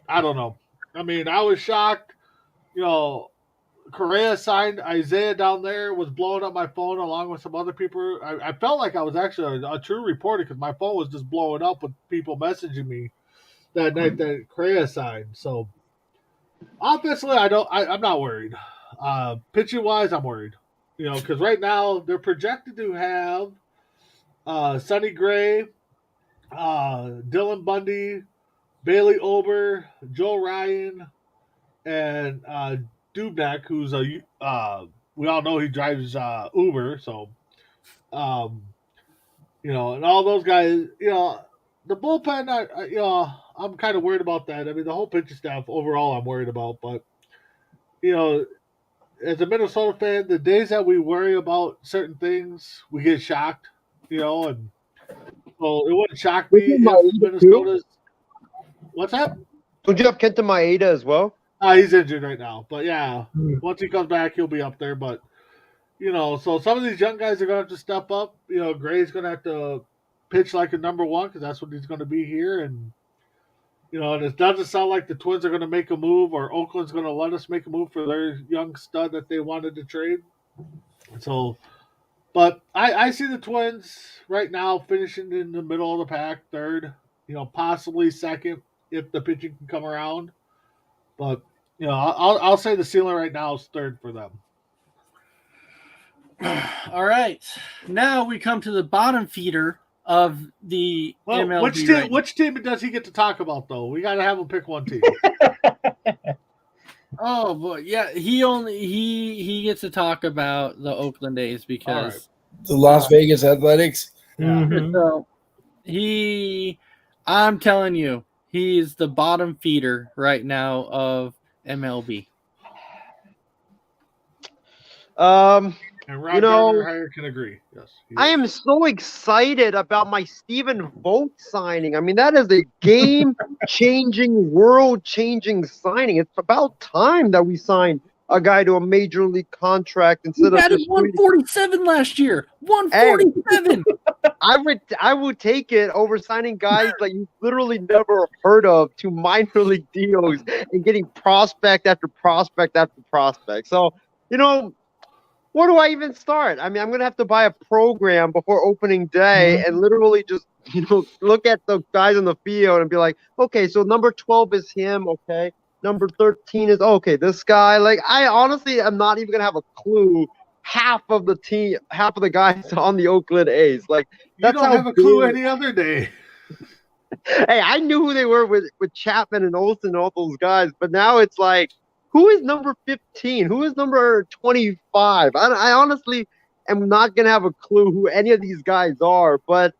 I don't know. I was shocked. Correa signed Isaiah down there, was blowing up my phone along with some other people. I felt like I was actually a true reporter because my phone was just blowing up with people messaging me that night that Correa signed. So offensively, I'm not worried. Pitching wise, I'm worried. Because right now they're projected to have Sonny Gray, Dylan Bundy, Bailey Ober, Joe Ryan, and Dubnak, who's we all know he drives Uber, so um, and all those guys, the bullpen, I'm kind of worried about that. I mean, the whole pitching staff overall, I'm worried about, but you know, as a Minnesota fan, the days that we worry about certain things, we get shocked, and so it wouldn't shock me Isn't if Maeda too? Minnesota's. What's that? Don't you have Kenta Maeda as well? He's injured right now, but yeah, Hmm. once he comes back, he'll be up there. But so some of these young guys are gonna have to step up. Gray's gonna have to pitch like a number one because that's what he's gonna be here, and and it doesn't sound like the Twins are gonna make a move or Oakland's gonna let us make a move for their young stud that they wanted to trade. So, but I see the Twins right now finishing in the middle of the pack, third, possibly second if the pitching can come around. But I'll say the ceiling right now is third for them. All right. Now we come to the bottom feeder of the Well, MLB. which team does he get to talk about though? We got to have him pick one team. Oh boy, yeah. He gets to talk about the Oakland A's because The Las Vegas Athletics. Mhm. so I'm telling you, he's the bottom feeder right now of MLB. And Roger Hire can agree. Yes, I am so excited about my Stephen Vogt signing. I mean, that is a game-changing, world-changing signing. It's about time that we signed a guy to a major league contract He instead of batted just 147 last year. 147. I would take it over signing guys that you literally never heard of to minor league deals and getting prospect after prospect after prospect. So, where do I even start? I mean, I'm going to have to buy a program before opening day and literally just, look at the guys on the field and be like, okay, so number 12 is him. Okay. Number 13 is, okay, this guy. Like, I honestly am not even going to have a clue half of the guys on the Oakland A's. Like, you don't have a clue any other day. Hey, I knew who they were with Chapman and Olsen and all those guys, but now it's like, who is number 15? Who is number 25? I honestly am not going to have a clue who any of these guys are, but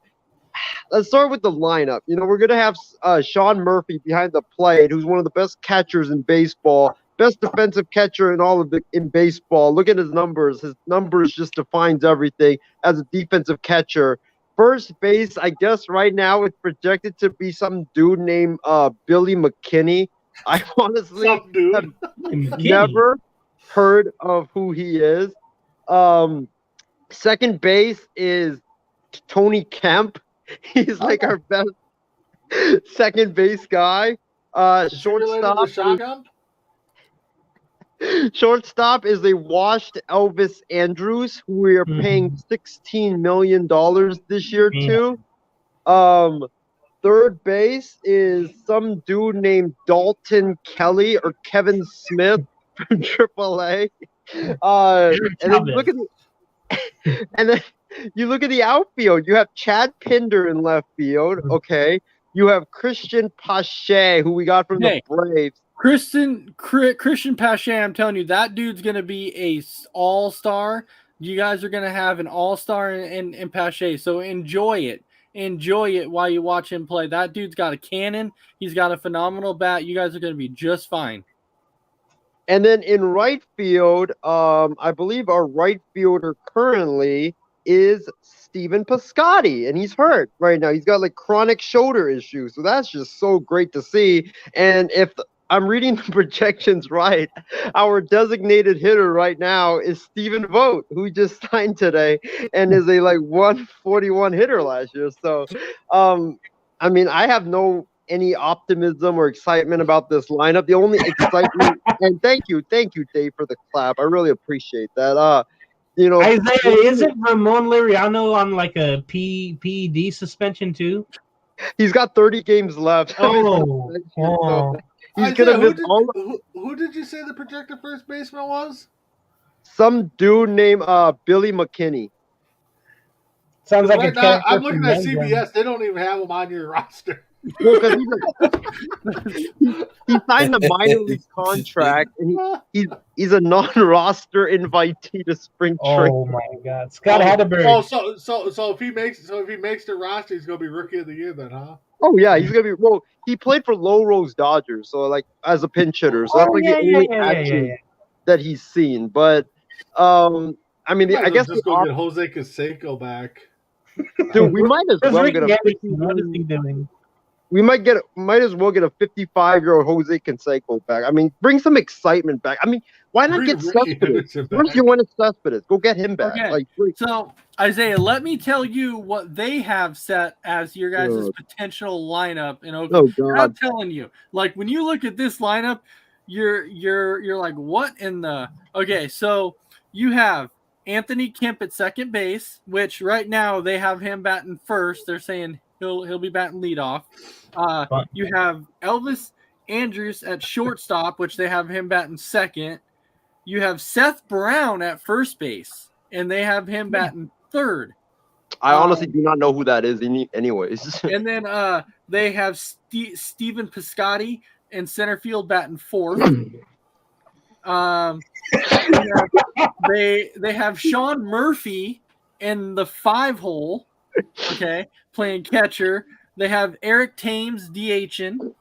let's start with the lineup. We're going to have Sean Murphy behind the plate, who's one of the best catchers in baseball, best defensive catcher in baseball. Look at his numbers. His numbers just defines everything as a defensive catcher. First base, I guess right now it's projected to be some dude named Billy McKinney. I honestly have never heard of who he is. Second base is Tony Kemp. He's like our best second base guy. Shortstop is a washed Elvis Andrews, who we are paying $16 million this year to. Third base is some dude named Dalton Kelly or Kevin Smith from AAA. And then you look at the outfield. You have Chad Pinder in left field. Okay. You have Christian Pache, who we got from the Braves. Christian Pache, I'm telling you, that dude's going to be a all-star. You guys are going to have an all-star in Pache, so enjoy it. Enjoy it while you watch him play. That dude's got a cannon. He's got a phenomenal bat. You guys are going to be just fine. And then in right field, I believe our right fielder currently is Steven Piscotty, and he's hurt right now. He's got like chronic shoulder issues, so that's just so great to see. And if I'm reading the projections right, our designated hitter right now is Stephen Vogt, who just signed today and is a 141 hitter last year. So, I mean, I have any optimism or excitement about this lineup. The only excitement, and thank you, Dave, for the clap. I really appreciate that. Isaiah, isn't Ramon Liriano on like a PED suspension too? He's got 30 games left. He's gonna miss who did you say the projected first baseman was? Some dude named Billy McKinney. Sounds like Right a now, character I'm looking from at Young Guns. CBS. They don't even have him on your roster. Well, 'cause he signed a minor league contract, and he's a non-roster invitee to spring training. Oh my God, Scott Hatterberg. Oh, so if he makes the roster, he's gonna be rookie of the year then, huh? Oh yeah, he's gonna be. Well, he played for Low Rose Dodgers, so like as a pinch hitter. So that's like the only action that he's seen. But I mean, I guess just go get Jose Canseco back. dude, we might as well Ricky get a Anderson, what is he doing? we might as well get a 55-year-old Jose Canseco back. I mean, bring some excitement back. I mean, why not get Cespedes? Where's Yoenis Cespedes? Go get him back. Okay. Like, So, Isaiah, let me tell you what they have set as your guys' potential lineup in Oakland. oh I'm God, telling you, like when you look at this lineup, you're like, what in the? Okay, so you have Anthony Kemp at second base, which right now they have him batting first. They're saying he'll be batting leadoff. You have Elvis Andrus at shortstop, which they have him batting second. You have Seth Brown at first base, and they have him batting third. I honestly do not know who that is. Anyways, And then they have Steven Piscotty in center field batting fourth. They have Sean Murphy in the 5-hole, okay, playing catcher. They have Eric Thames DHing.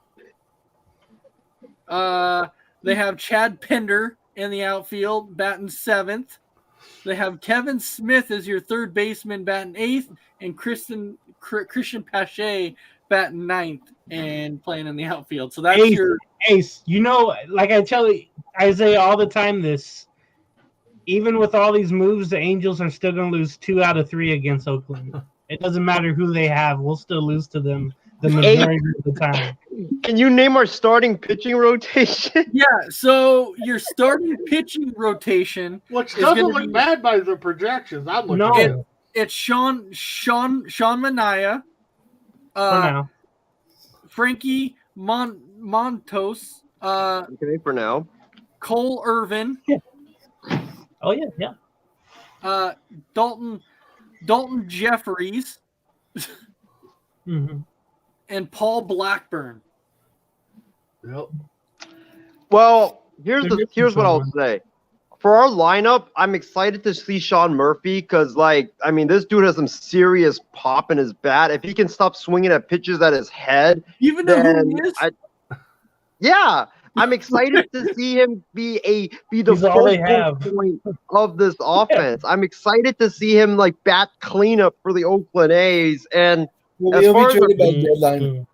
They have Chad Pender in the outfield batting 7th. They have Kevin Smith as your third baseman batting 8th, and Christian Pache batting 9th and playing in the outfield. So that's your Ace. You know, like I tell Isaiah all the time, this even with all these moves, the Angels are still going to lose 2 out of 3 against Oakland. It doesn't matter who they have; we'll still lose to them the majority of the time. can you name our starting pitching rotation? Yeah, so your starting pitching rotation, Which is doesn't gonna look be- bad by the projections. I'm looking No. at it. it's Sean Manaea, For now, Frankie Montos, Okay, for now. Cole Irvin, oh yeah. Dalton Jeffries, Mm-hmm. and Paul Blackburn. Yep. Well, They're here's what I'll say. For our lineup, I'm excited to see Sean Murphy because, like, I mean, this dude has some serious pop in his bat. If he can stop swinging at pitches at his head, You even know who then he is? yeah, I'm excited to see him be the He's all they focal have. point of this offense. I'm excited to see him like bat cleanup for the Oakland A's. And Well, As he'll far be as traded by the- deadline.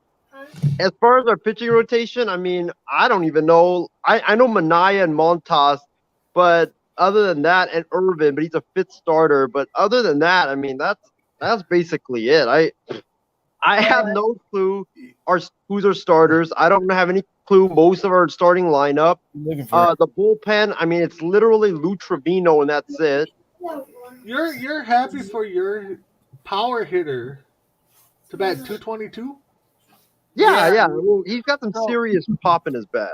as far as our pitching rotation, I mean, I don't even know. I know Manaea and Montas, but other than that, and Irvin, but he's a 5th starter. But other than that, I mean, that's basically it. I have no clue who's our starters. I don't have any clue most of our starting lineup. I'm looking for it. The bullpen, I mean, it's literally Lou Trevino, and that's it. You're happy for your power hitter to bat 222? Yeah. Well, he's got some serious pop in his bat.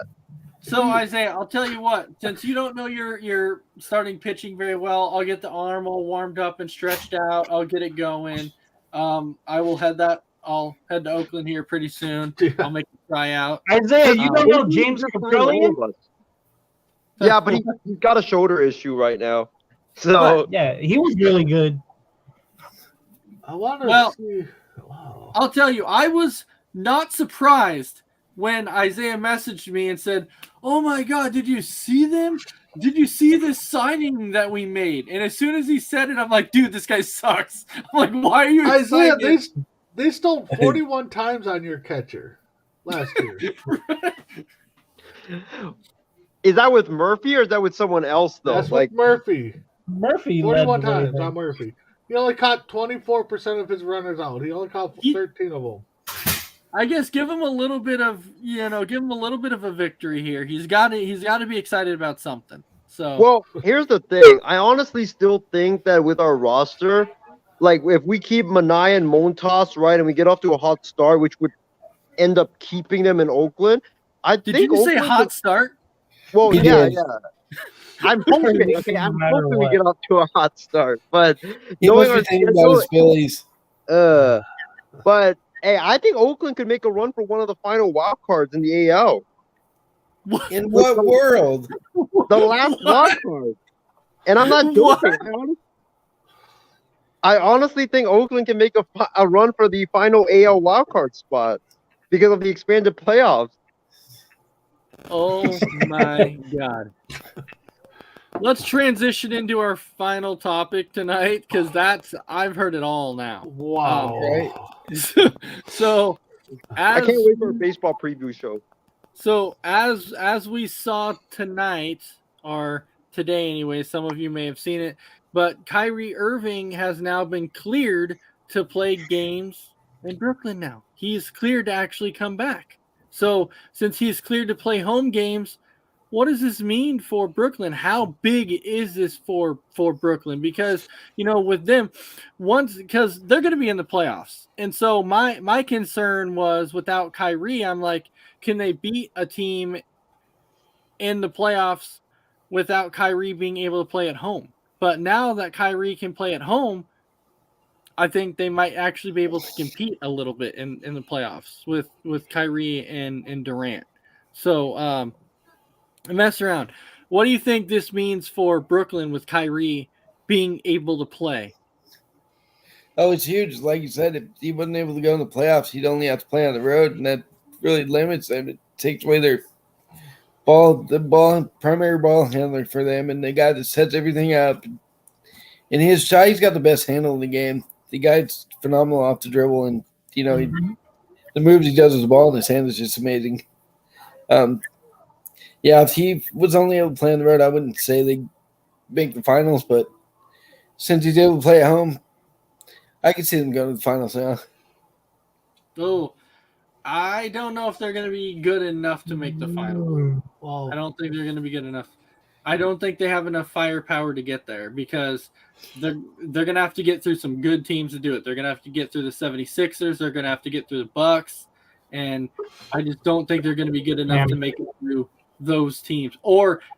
So Isaiah, I'll tell you what. Since you don't know your starting pitching very well, I'll get the arm all warmed up and stretched out. I'll get it going. I'll head to Oakland here pretty soon. I'll make a tryout. Isaiah, you don't know He's James just like Petroleum? all of us. Yeah, but he's got a shoulder issue right now. So But- Yeah, he was really good. I want to Well, see. Wow. I'll tell you, I was not surprised when Isaiah messaged me and said, "Oh my God, did you see them? Did you see this signing that we made?" And as soon as he said it, I'm like, "Dude, this guy sucks." I'm like, "Why are you Isaiah, excited?" they stole 41 times on your catcher last year. is that with Murphy or is that with someone else though? That's Like with Murphy. Murphy led 41 the way times there. on Murphy. He only caught 24% of his runners out. He only caught 13 of them. I guess give him a little bit of a victory here. He's got to be excited about something. So well, here's the thing. I honestly still think that with our roster, like if we keep Manaea and Montas right and we get off to a hot start, which would end up keeping them in Oakland, I did think you just say Oakland hot could- start? Well, He yeah, did. yeah. I'm hoping. Okay, No I'm matter hoping we what. get off to a hot start. But He knowing must our be thinking about schedule, his Phillies. but hey, I think Oakland could make a run for one of the final wild cards in the AL. In what world? The last wild card. And I'm not joking. I honestly think Oakland can make a run for the final AL wildcard spot because of the expanded playoffs. Oh my God. Let's transition into our final topic tonight because I've heard it all now. Wow. Right? So I can't wait for a baseball preview show. So as we saw tonight, or today anyway, some of you may have seen it, but Kyrie Irving has now been cleared to play games in Brooklyn now. He's cleared to actually come back. So since he's cleared to play home games, what does this mean for Brooklyn? How big is this for Brooklyn? Because, with them, because they're going to be in the playoffs. And so my concern was without Kyrie, I'm like, can they beat a team in the playoffs without Kyrie being able to play at home? But now that Kyrie can play at home, I think they might actually be able to compete a little bit in the playoffs with Kyrie and Durant. So, mess around. What do you think this means for Brooklyn with Kyrie being able to play? Oh, it's huge. Like you said, if he wasn't able to go in the playoffs, he'd only have to play on the road, and that really limits them. It takes away the primary ball handler for them, and the guy that sets everything up. And his shot, he's got the best handle in the game. The guy's phenomenal off the dribble, and the moves he does with the ball in his hand is just amazing. Yeah, if he was only able to play on the road, I wouldn't say they'd make the finals, but since he's able to play at home, I can see them going to the finals now. Oh, I don't know if they're going to be good enough to make the finals. Well, I don't think they're going to be good enough. I don't think they have enough firepower to get there because they're going to have to get through some good teams to do it. They're going to have to get through the 76ers. They're going to have to get through the Bucks. And I just don't think they're going to be good enough to make it through those teams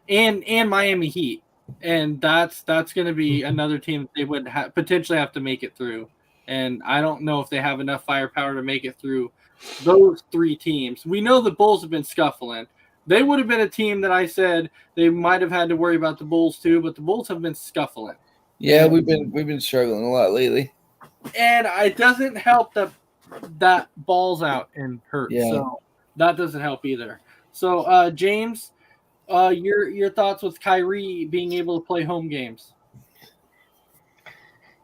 and Miami Heat. And that's going to be another team they would potentially have to make it through. And I don't know if they have enough firepower to make it through those three teams. We know the Bulls have been scuffling. They would have been a team that I said they might have had to worry about the Bulls too, but the Bulls have been scuffling. Yeah, we've been struggling a lot lately. And it doesn't help that balls out and hurt. Yeah. So that doesn't help either. So James, your thoughts with Kyrie being able to play home games?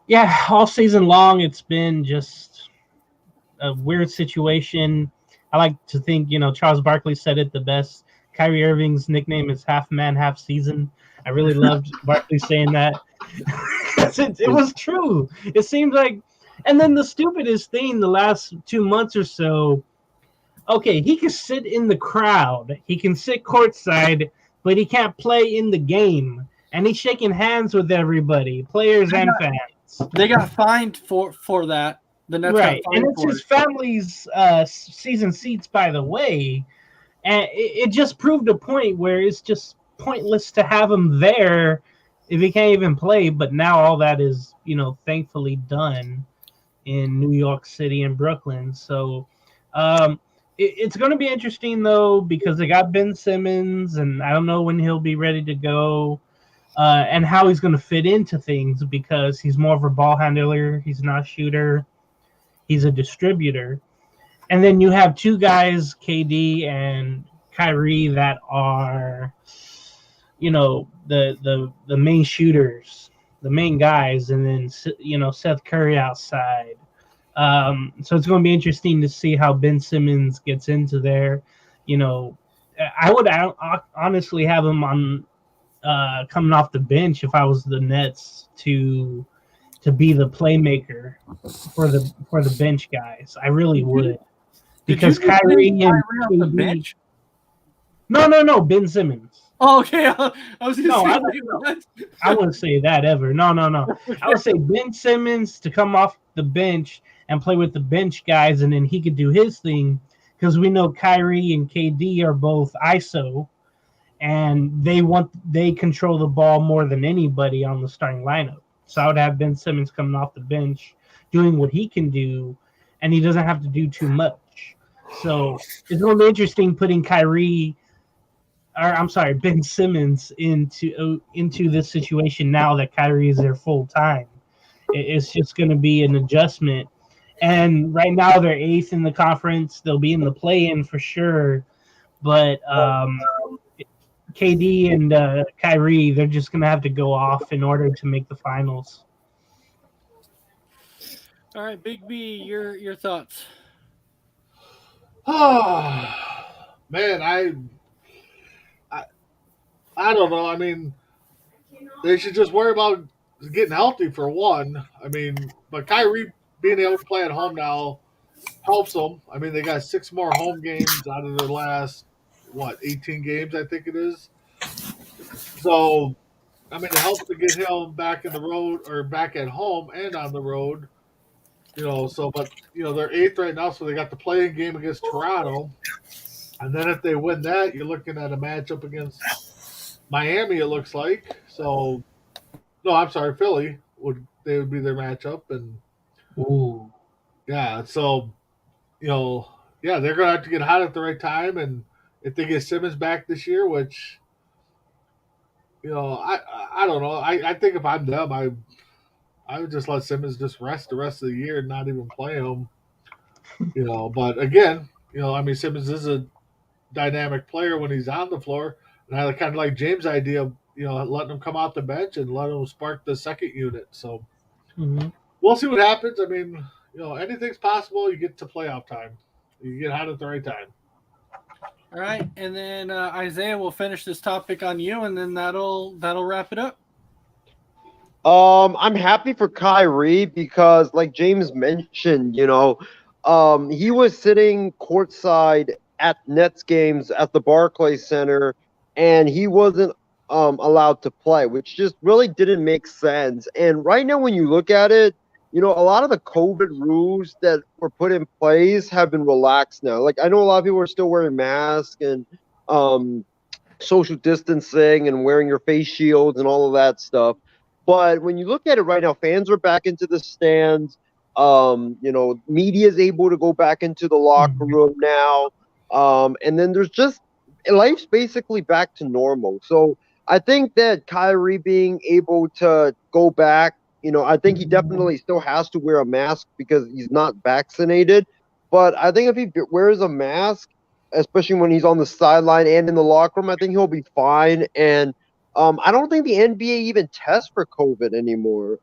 Yeah, all season long it's been just a weird situation. I like to think, Charles Barkley said it the best. Kyrie Irving's nickname is half man, half season. I really loved Barkley saying that. It was true. It seems like, and then the stupidest thing the last 2 months or so, okay, he can sit in the crowd. He can sit courtside, but he can't play in the game. And he's shaking hands with everybody, players and fans. They got fined for that. The Nets right, got fined and it's for his it. family's season seats, by the way. And it just proved a point where it's just pointless to have him there if he can't even play. But now all that is, thankfully done in New York City and Brooklyn. So it's going to be interesting, though, because they got Ben Simmons, and I don't know when he'll be ready to go and how he's going to fit into things because he's more of a ball handler. He's not a shooter. He's a distributor. And then you have two guys, KD and Kyrie, that are, the main shooters, the main guys, and then, Seth Curry outside. So it's going to be interesting to see how Ben Simmons gets into there. I would honestly have him on coming off the bench if I was the Nets to be the playmaker for the bench guys. I really would. Because Kyrie and on the bench? No, Ben Simmons. Oh, okay. I was going to say what? I wouldn't say that ever. No. I would say Ben Simmons to come off the bench and play with the bench guys, and then he could do his thing because we know Kyrie and KD are both ISO, and they control the ball more than anybody on the starting lineup. So I would have Ben Simmons coming off the bench, doing what he can do, and he doesn't have to do too much. So it's going to be interesting putting Ben Simmons into this situation now that Kyrie is there full time. It's just going to be an adjustment. And right now they're eighth in the conference. They'll be in the play-in for sure. But KD and Kyrie, they're just going to have to go off in order to make the finals. All right, Big B, your thoughts. Oh, man, I don't know. I mean, they should just worry about getting healthy for one. I mean, but Kyrie being able to play at home now helps them. I mean, they got 6 more home games out of their last 18 games, I think it is. So, I mean, it helps to get him back in the road or back at home and on the road. But they're 8th right now, so they got the playing game against Toronto. And then if they win that, you're looking at a matchup against Miami, it looks like. So, no, I'm sorry, Philly would be their matchup. And, Ooh. yeah, so, they're going to have to get hot at the right time. And if they get Simmons back this year, which, I don't know. I think if I'm them, I would just let Simmons just rest the rest of the year and not even play him. But again, I mean, Simmons is a dynamic player when he's on the floor. And I kind of like James' idea of, letting him come off the bench and let him spark the second unit. So we'll see what happens. I mean, anything's possible. You get to playoff time. You get hot at the right time. All right, and then Isaiah will finish this topic on you, and then that'll wrap it up. I'm happy for Kyrie because, like James mentioned, he was sitting courtside at Nets games at the Barclays Center, and he wasn't allowed to play, which just really didn't make sense. And right now, when you look at it, a lot of the COVID rules that were put in place have been relaxed now. Like, I know a lot of people are still wearing masks and social distancing and wearing your face shields and all of that stuff. But when you look at it right now, fans are back into the stands. Media is able to go back into the locker room now. And then there's just life's basically back to normal. So I think that Kyrie being able to go back, I think he definitely still has to wear a mask because he's not vaccinated. But I think if he wears a mask, especially when he's on the sideline and in the locker room, I think he'll be fine. And I don't think the NBA even tests for COVID anymore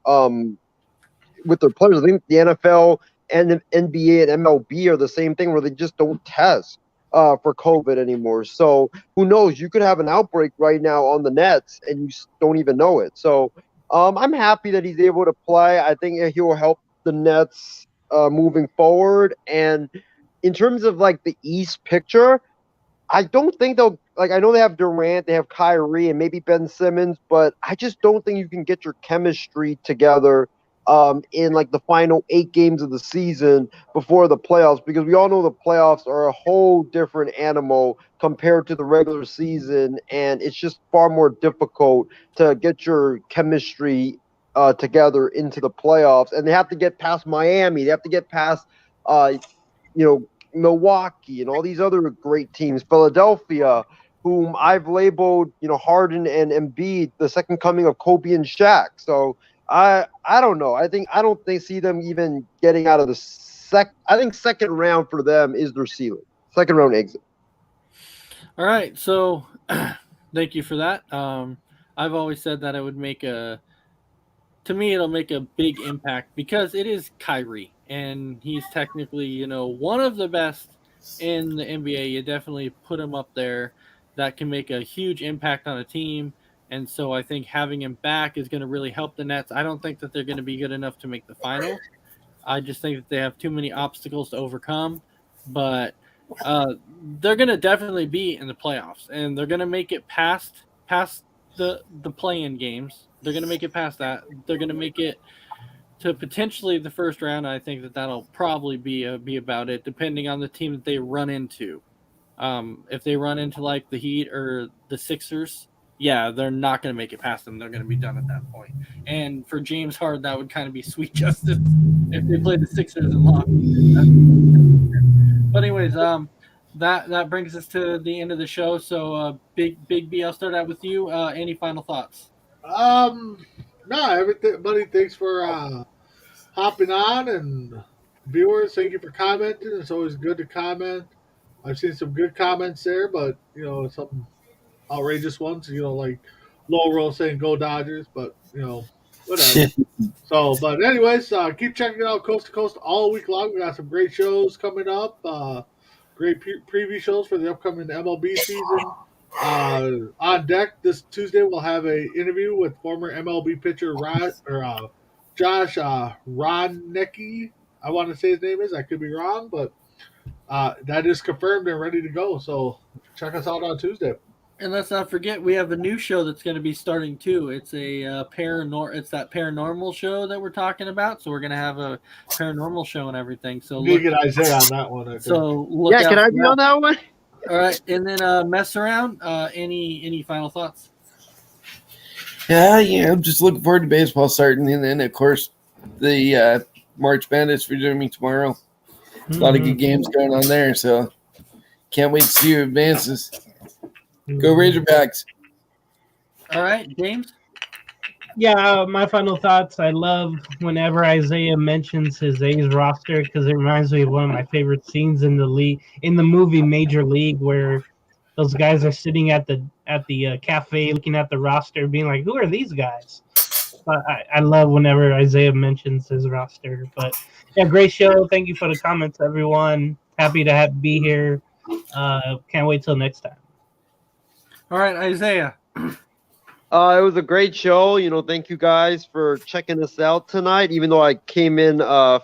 with their players. I think the NFL and the NBA and MLB are the same thing where they just don't test for COVID anymore. So who knows? You could have an outbreak right now on the Nets and you don't even know it. So I'm happy that he's able to play. I think he will help the Nets moving forward. And in terms of like the East picture, I don't think they'll I know they have Durant, they have Kyrie, and maybe Ben Simmons, but I just don't think you can get your chemistry together in like the final 8 games of the season before the playoffs, because we all know the playoffs are a whole different animal compared to the regular season, and it's just far more difficult to get your chemistry together into the playoffs. And they have to get past Miami, they have to get past Milwaukee and all these other great teams, Philadelphia, whom I've labeled, Harden and Embiid, the second coming of Kobe and Shaq. So I don't know. I don't see them even getting out of the I think second round for them is their ceiling. Second round exit. All right, so thank you for that. I've always said that it would it'll make a big impact because it is Kyrie, and he's technically, one of the best in the NBA. You definitely put him up there. That can make a huge impact on a team. And so I think having him back is going to really help the Nets. I don't think that they're going to be good enough to make the finals. I just think that they have too many obstacles to overcome. But they're going to definitely be in the playoffs, and they're going to make it past the play-in games. They're going to make it past that. They're going to make it to potentially the first round. I think that'll probably be about it, depending on the team that they run into. If they run into like the Heat or the Sixers, yeah, they're not going to make it past them. They're going to be done at that point. And for James Harden, that would kind of be sweet justice if they play the Sixers and lost. But anyways, that brings us to the end of the show. So, Big B, I'll start out with you. Any final thoughts? No, everybody, thanks for hopping on, and viewers, thank you for commenting. It's always good to comment. I've seen some good comments there, but some outrageous ones. Like Laurel saying "Go Dodgers," but whatever. So, but anyways, keep checking it out coast to coast all week long. We got some great shows coming up. Great preview shows for the upcoming MLB season. On deck this Tuesday, we'll have a interview with former MLB pitcher Josh Ronecki. I want to say his name is. I could be wrong, but that is confirmed and ready to go. So check us out on Tuesday. And let's not forget, we have a new show that's going to be starting too. It's a It's that paranormal show that we're talking about. So we're going to have a paranormal show and everything. So you get Isaiah on that one. I think. So look out can I for be on that one? All right, and then mess around. Any final thoughts? Yeah, I'm just looking forward to baseball starting, and then of course the March Madness resuming tomorrow. A lot of good games going on there, so can't wait to see who advances. Go Razorbacks! All right, James. Yeah, my final thoughts. I love whenever Isaiah mentions his A's roster because it reminds me of one of my favorite scenes in the movie Major League, where those guys are sitting at the cafe looking at the roster, being like, "Who are these guys?" But I love whenever Isaiah mentions his roster. But yeah, great show. Thank you for the comments, everyone. Happy to be here. Can't wait till next time. All right, Isaiah. It was a great show. Thank you guys for checking us out tonight, even though I came in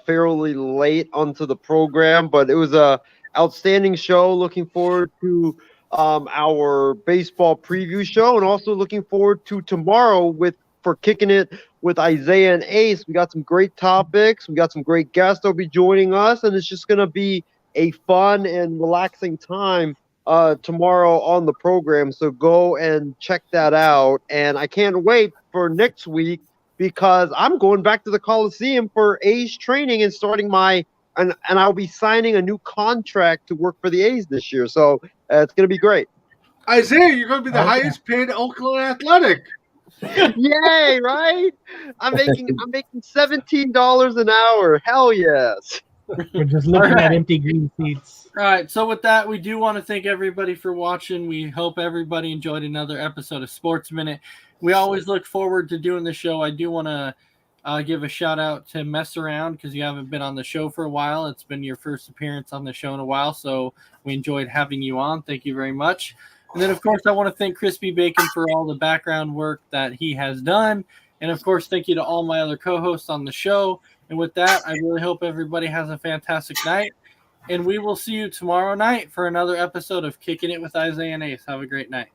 fairly late onto the program. But it was a outstanding show. Looking forward to our baseball preview show, and also looking forward to tomorrow for kicking it with Isaiah and Ace. We got some great topics. We got some great guests that'll be joining us, and it's just going to be a fun and relaxing time tomorrow on the program. So go and check that out. And I can't wait for next week because I'm going back to the Coliseum for A's training and starting and I'll be signing a new contract to work for the A's this year. So it's going to be great. Isaiah, you're going to be the highest paid Oakland Athletic. Yay, right? I'm making $17 an hour. Hell yes. We're just looking at empty green seats. All right, so with that, we do want to thank everybody for watching. We hope everybody enjoyed another episode of Sports Minute. We always look forward to doing the show. I do want to give a shout out to Mess Around because you haven't been on the show for a while. It's been your first appearance on the show in a while, so we enjoyed having you on. Thank you very much. And then, of course, I want to thank Crispy Bacon for all the background work that he has done. And, of course, thank you to all my other co-hosts on the show. And with that, I really hope everybody has a fantastic night. And we will see you tomorrow night for another episode of Kicking It with Isaiah and Ace. Have a great night.